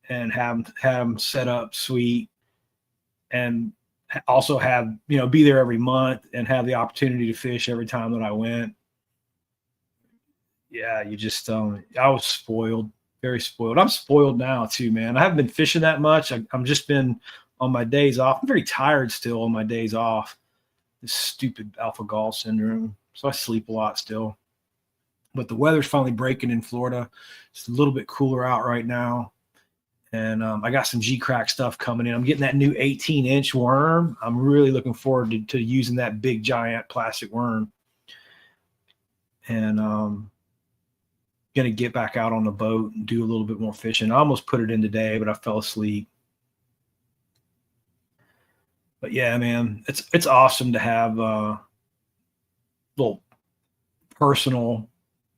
and have them set up sweet, and also have, be there every month and have the opportunity to fish every time that I went. Yeah, you just, I was spoiled, very spoiled. I'm spoiled now too, man. I haven't been fishing that much. I'm just been on my days off. I'm very tired still on my days off. This stupid alpha gal syndrome. So I sleep a lot still. But the weather's finally breaking in Florida. It's a little bit cooler out right now. And I got some G-Crack stuff coming in. I'm getting that new 18-inch worm. I'm really looking forward to using that big, giant plastic worm. And going to get back out on the boat and do a little bit more fishing. I almost put it in today, but I fell asleep. But yeah, man, it's awesome to have little personal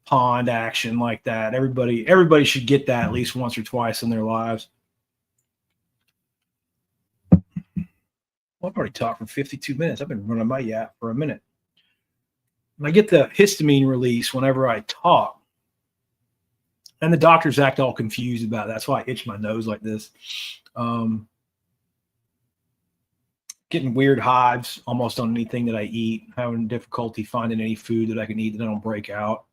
pond action like that. Everybody should get that at least once or twice in their lives. Well, I've already talked for 52 minutes. I've been running my yap for a minute. And I get the histamine release whenever I talk. And the doctors act all confused about it. That's why I itch my nose like this. Getting weird hives almost on anything that I eat. Having difficulty finding any food that I can eat that I don't break out.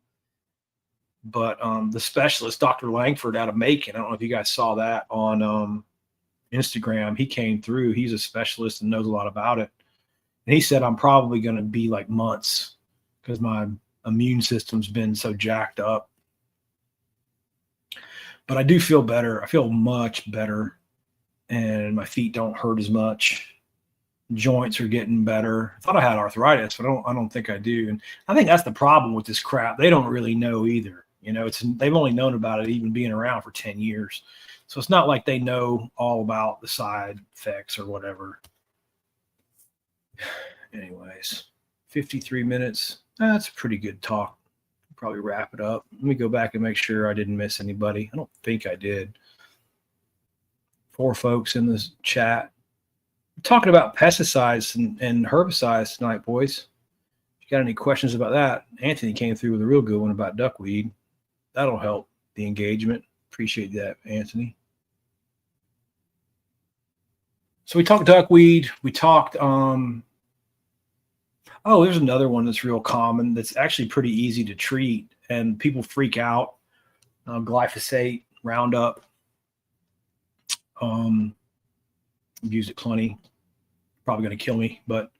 But the specialist, Dr. Langford out of Macon, I don't know if you guys saw that on Instagram. He came through. He's a specialist and knows a lot about it. And he said I'm probably going to be like months because my immune system's been so jacked up. But I do feel better. I feel much better. And my feet don't hurt as much. Joints are getting better. I thought I had arthritis, but I don't think I do. And I think that's the problem with this crap. They don't really know either. They've only known about it even being around for 10 years. So it's not like they know all about the side effects or whatever. Anyways, 53 minutes. That's a pretty good talk. Probably wrap it up. Let me go back and make sure I didn't miss anybody. I don't think I did. 4 folks in this chat. We're talking about pesticides and herbicides tonight, boys. If you got any questions about that, Anthony came through with a real good one about duckweed. That'll help the engagement. Appreciate that, Anthony. So we talked duckweed. We talked there's another one that's real common that's actually pretty easy to treat and people freak out. Glyphosate, Roundup. I've used it plenty. Probably going to kill me, but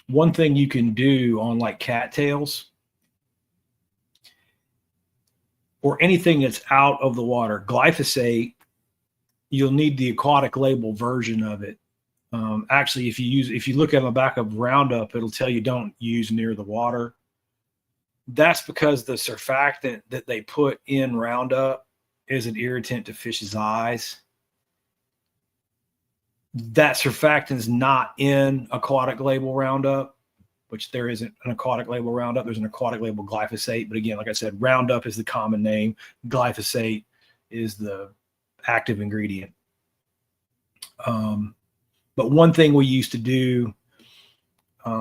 one thing you can do on like cattails or anything that's out of the water, glyphosate, you'll need the aquatic label version of it. Actually, if you look at the back of Roundup, it'll tell you don't use near the water. That's because the surfactant that they put in Roundup is an irritant to fish's eyes. That surfactant is not in aquatic label Roundup, which there isn't an aquatic label Roundup. There's an aquatic label glyphosate. But again, like I said, Roundup is the common name. Glyphosate is the active ingredient. But one thing we used to do,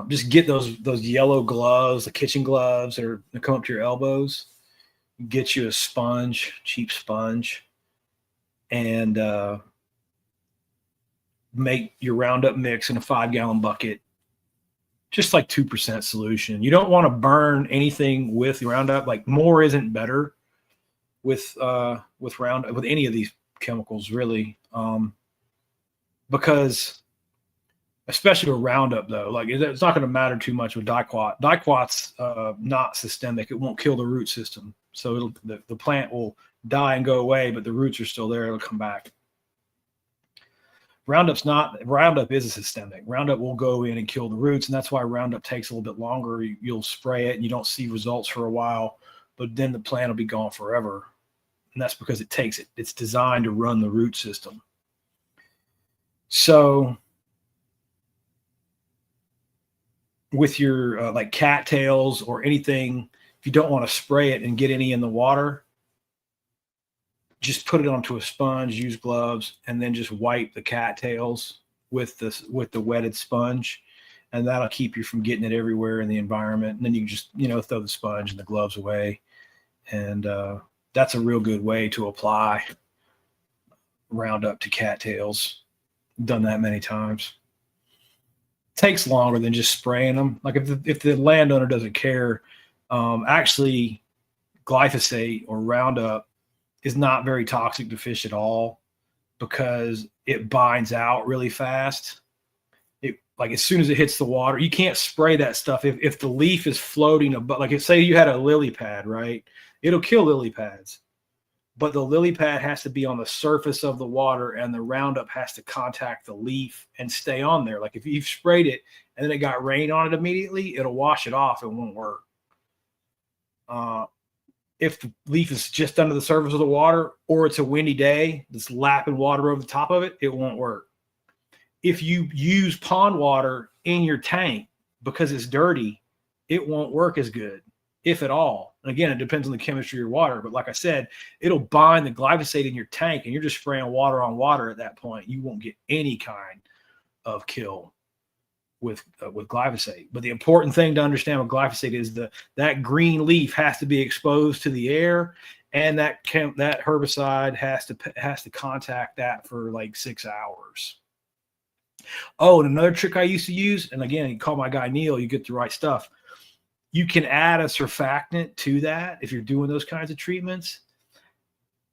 just get those yellow gloves, the kitchen gloves that come up to your elbows. Get you a sponge, cheap sponge, and make your Roundup mix in a 5-gallon bucket, just like 2% solution. You don't want to burn anything with Roundup. Like, more isn't better with Roundup, with any of these chemicals, really, because especially with Roundup, though, like, it's not going to matter too much with Diquat. Diquat's not systemic; it won't kill the root system, so the plant will die and go away, but the roots are still there; it'll come back. Roundup's not. Roundup is a systemic. Roundup will go in and kill the roots, and that's why Roundup takes a little bit longer. You'll spray it, and you don't see results for a while, but then the plant will be gone forever, and that's because it takes it. It's designed to run the root system. So, with your like cattails or anything, if you don't want to spray it and get any in the water, just put it onto a sponge, use gloves, and then just wipe the cattails with the wetted sponge, and that'll keep you from getting it everywhere in the environment. And then you can just, throw the sponge and the gloves away, and that's a real good way to apply Roundup to cattails. Done that many times. Takes longer than just spraying them. Like, if the landowner doesn't care, actually glyphosate or Roundup is not very toxic to fish at all, because it binds out really fast. Like, as soon as it hits the water, you can't spray that stuff if the leaf is floating above. Like, if say you had a lily pad, right? It'll kill lily pads, but the lily pad has to be on the surface of the water, and the Roundup has to contact the leaf and stay on there. Like, if you've sprayed it and then it got rain on it immediately, it'll wash it off. It won't work. If the leaf is just under the surface of the water, or it's a windy day that's lapping water over the top of it, it won't work. If you use pond water in your tank because it's dirty, it won't work as good, if at all. And again, it depends on the chemistry of your water. But like I said, it'll bind the glyphosate in your tank, and you're just spraying water on water at that point. You won't get any kind of kill with glyphosate. But the important thing to understand with glyphosate is that green leaf has to be exposed to the air, and that herbicide has to contact that for like 6 hours. Oh, and another trick I used to use, and again, you call my guy Neil, you get the right stuff. You can add a surfactant to that if you're doing those kinds of treatments.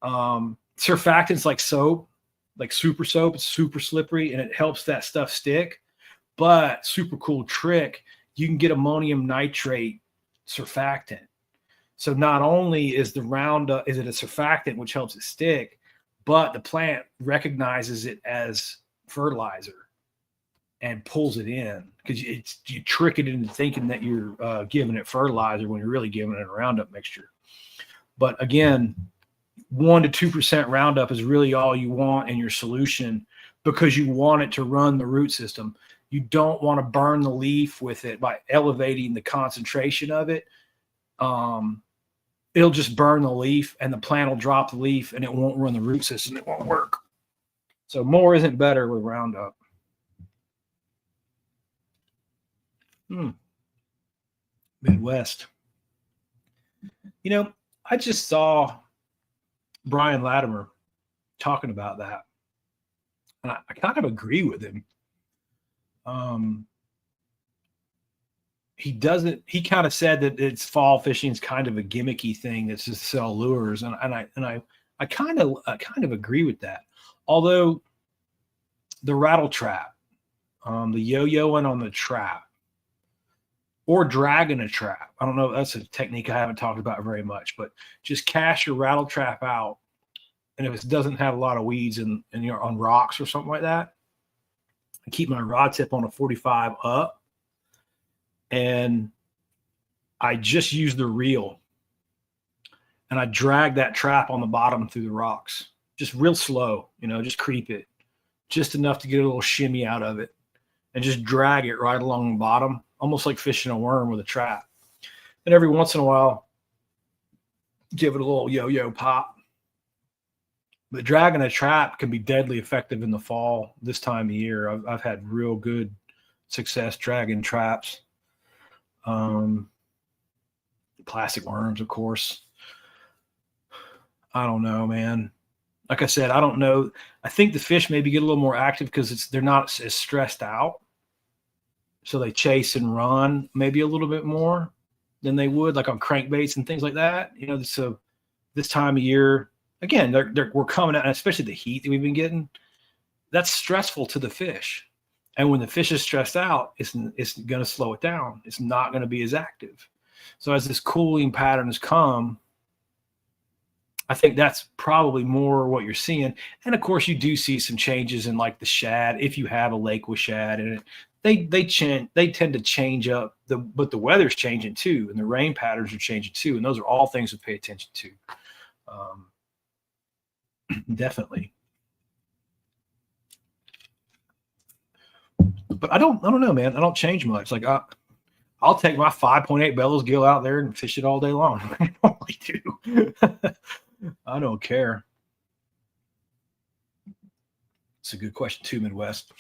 Surfactants like soap, like super soap, it's super slippery, and it helps that stuff stick. But super cool trick, you can get ammonium nitrate surfactant. So not only is the Roundup, is it a surfactant which helps it stick, but the plant recognizes it as fertilizer and pulls it in, because you trick it into thinking that you're giving it fertilizer when you're really giving it a Roundup mixture. But again, 1% to 2% Roundup is really all you want in your solution, because you want it to run the root system. You don't want to burn the leaf with it by elevating the concentration of it. It'll just burn the leaf, and the plant will drop the leaf, and it won't run the root system. It won't work. So more isn't better with Roundup. Midwest. I just saw Brian Latimer talking about that, and I kind of agree with him. He kind of said that it's fall fishing is kind of a gimmicky thing that's just sell lures, and I kind of agree with that. Although the rattle trap, the yo-yoing on the trap, or dragging a trap, I don't know, that's a technique I haven't talked about very much, but just cast your rattle trap out, and if it doesn't have a lot of weeds and you're on rocks or something like that, I keep my rod tip on a 45 up, and I just use the reel, and I drag that trap on the bottom through the rocks, just real slow, just creep it, just enough to get a little shimmy out of it, and just drag it right along the bottom, almost like fishing a worm with a trap. And every once in a while, give it a little yo-yo pop. But dragging a trap can be deadly effective in the fall this time of year. I've had real good success dragging traps. Plastic worms, of course. I don't know, man. Like I said, I don't know. I think the fish maybe get a little more active because they're not as stressed out. So they chase and run maybe a little bit more than they would like on crankbaits and things like that. So this time of year, again, we're coming out, and especially the heat that we've been getting, that's stressful to the fish. And when the fish is stressed out, it's going to slow it down. It's not going to be as active. So as this cooling pattern has come, I think that's probably more what you're seeing. And of course, you do see some changes in like the shad. If you have a lake with shad in it, they tend to change up. But the weather's changing too, and the rain patterns are changing too. And those are all things to pay attention to. Definitely. But I don't know, man. I don't change much. Like I'll take my 5.8 bellows gill out there and fish it all day long. I normally do. I don't care. It's a good question too, Midwest.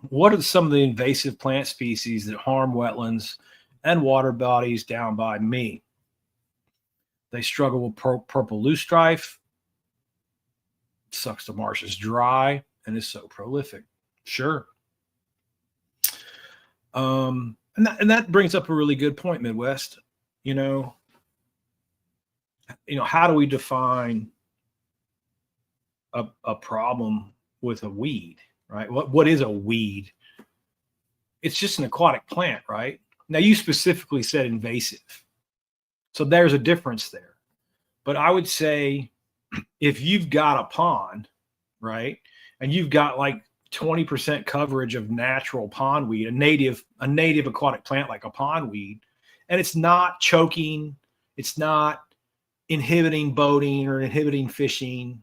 What are some of the invasive plant species that harm wetlands and water bodies down by me? They struggle with purple loosestrife. Sucks the marshes dry and is so prolific. Sure. And that brings up a really good point, Midwest. How do we define a problem with a weed, right? What is a weed? It's just an aquatic plant, right? Now you specifically said invasive. So there's a difference there. But I would say if you've got a pond, right, and you've got like 20% coverage of natural pondweed, a native aquatic plant like a pondweed, and it's not choking, it's not inhibiting boating or inhibiting fishing,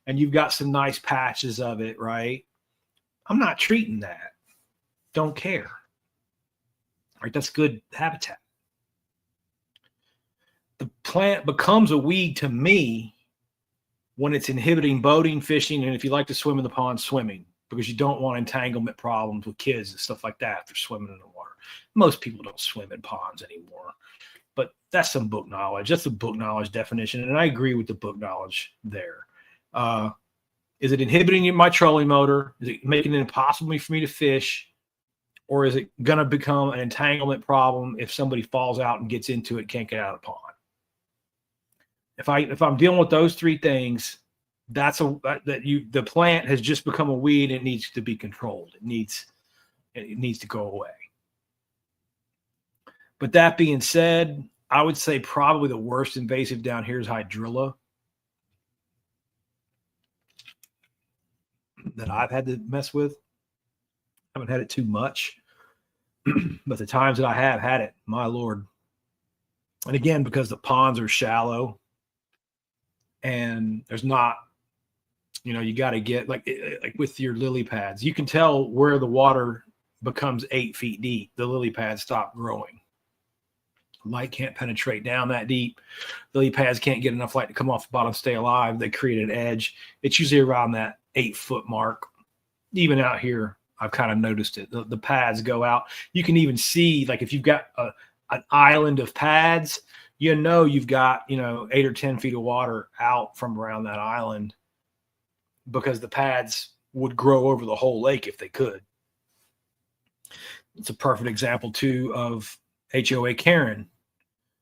and you've got some nice patches of it, right? I'm not treating that. Don't care. Right? That's good habitat. The plant becomes a weed to me when it's inhibiting boating, fishing, and if you like to swim in the pond, swimming, because you don't want entanglement problems with kids and stuff like that if they're swimming in the water. Most people don't swim in ponds anymore, but that's some book knowledge. That's a book knowledge definition, and I agree with the book knowledge there. Is it inhibiting my trolling motor? Is it making it impossible for me to fish? Or is it going to become an entanglement problem if somebody falls out and gets into it, can't get out of the pond? If I'm dealing with those three things, the plant has just become a weed. And it needs to be controlled. It needs to go away. But that being said, I would say probably the worst invasive down here is hydrilla that I've had to mess with. I haven't had it too much, but the times that I have had it, my Lord. And again, because the ponds are shallow and there's not, you got to get like with your lily pads, you can tell where the water becomes 8 feet deep. The lily pads stop growing. Light can't penetrate down that deep. Lily pads can't get enough light to come off the bottom, stay alive. They create an edge. It's usually around that 8-foot mark. Even out here, I've kind of noticed it. The pads go out. You can even see, like if you've got an island of pads, you've got 8 or 10 feet of water out from around that island, because the pads would grow over the whole lake if they could. It's a perfect example too of HOA Karen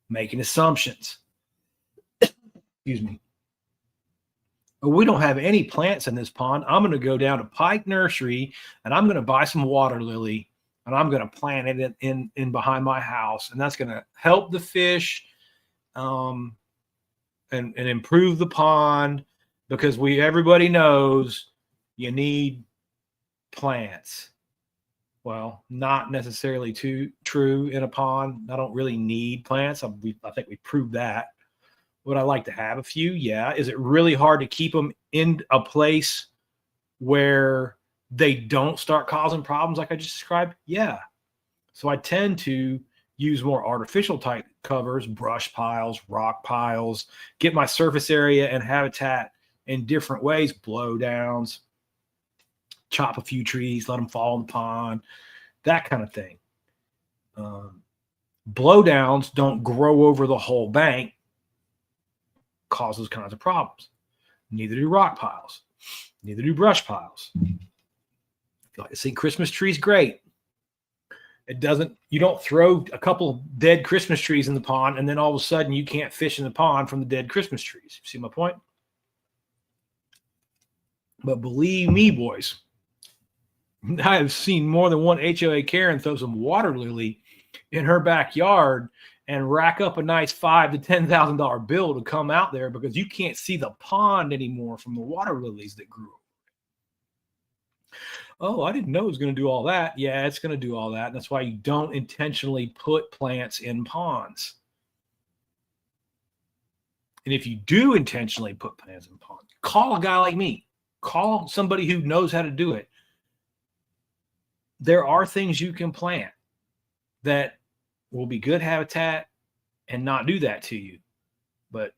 making assumptions. Excuse me. We don't have any plants in this pond. I'm going to go down to Pike Nursery and I'm going to buy some water lily and I'm going to plant it in behind my house, and that's going to help the fish and improve the pond, because everybody knows you need plants. Well, not necessarily too true in a pond. I don't really need plants. I think we proved that. Would I like to have a few? Yeah. Is it really hard to keep them in a place where they don't start causing problems like I just described? Yeah. So I tend to use more artificial type covers, brush piles, rock piles, get my surface area and habitat in different ways, blow downs, chop a few trees, let them fall in the pond, that kind of thing. Blowdowns don't grow over the whole bank, cause those kinds of problems. Neither do rock piles. Neither do brush piles. If you like to see Christmas trees, great. You don't throw a couple dead Christmas trees in the pond and then all of a sudden you can't fish in the pond from the dead Christmas trees. See my point? But believe me, boys, I have seen more than one HOA Karen throw some water lily in her backyard and rack up a nice $5,000 to $10,000 bill to come out there because you can't see the pond anymore from the water lilies that grew. Oh, I didn't know it was going to do all that. Yeah, it's going to do all that. And that's why you don't intentionally put plants in ponds. And if you do intentionally put plants in ponds, call a guy like me. Call somebody who knows how to do it. There are things you can plant that will be good habitat and not do that to you. But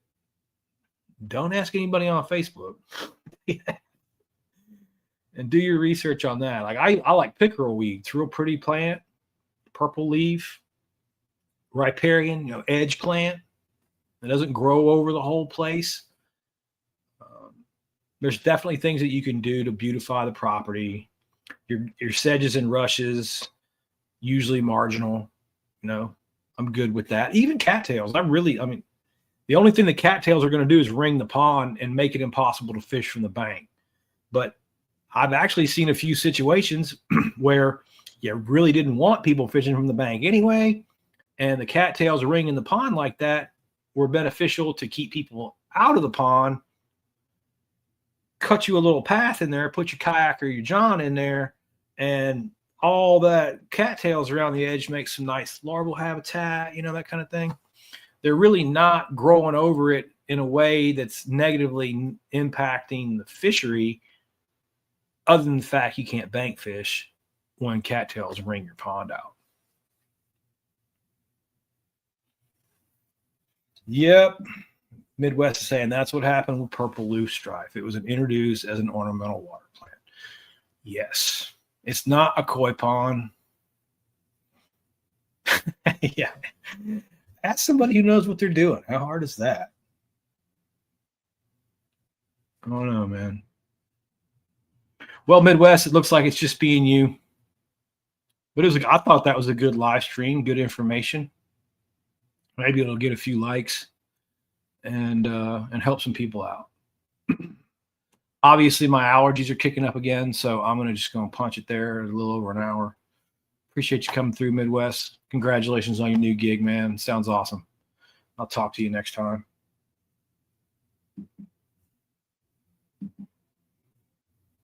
don't ask anybody on Facebook. And do your research on that. Like I like pickerel weed. It's a real pretty plant. Purple leaf. Riparian, edge plant. It doesn't grow over the whole place. There's definitely things that you can do to beautify the property. Your sedges and rushes, usually marginal. I'm good with that. Even cattails. The only thing the cattails are going to do is ring the pond and make it impossible to fish from the bank. But I've actually seen a few situations where you really didn't want people fishing from the bank anyway, and the cattails ringing the pond like that were beneficial to keep people out of the pond, cut you a little path in there, put your kayak or your john in there, and all that cattails around the edge make some nice larval habitat, that kind of thing. They're really not growing over it in a way that's negatively impacting the fishery, other than the fact you can't bank fish when cattails ring your pond out. Yep. Midwest is saying that's what happened with purple loosestrife. It was introduced as an ornamental water plant. Yes. It's not a koi pond. Yeah. Ask somebody who knows what they're doing. How hard is that? I don't know, man. Well, Midwest, it looks like it's just being you. But I thought that was a good live stream, good information. Maybe it'll get a few likes and help some people out. Obviously, my allergies are kicking up again, so I'm just going to punch it there a little over an hour. Appreciate you coming through, Midwest. Congratulations on your new gig, man. Sounds awesome. I'll talk to you next time.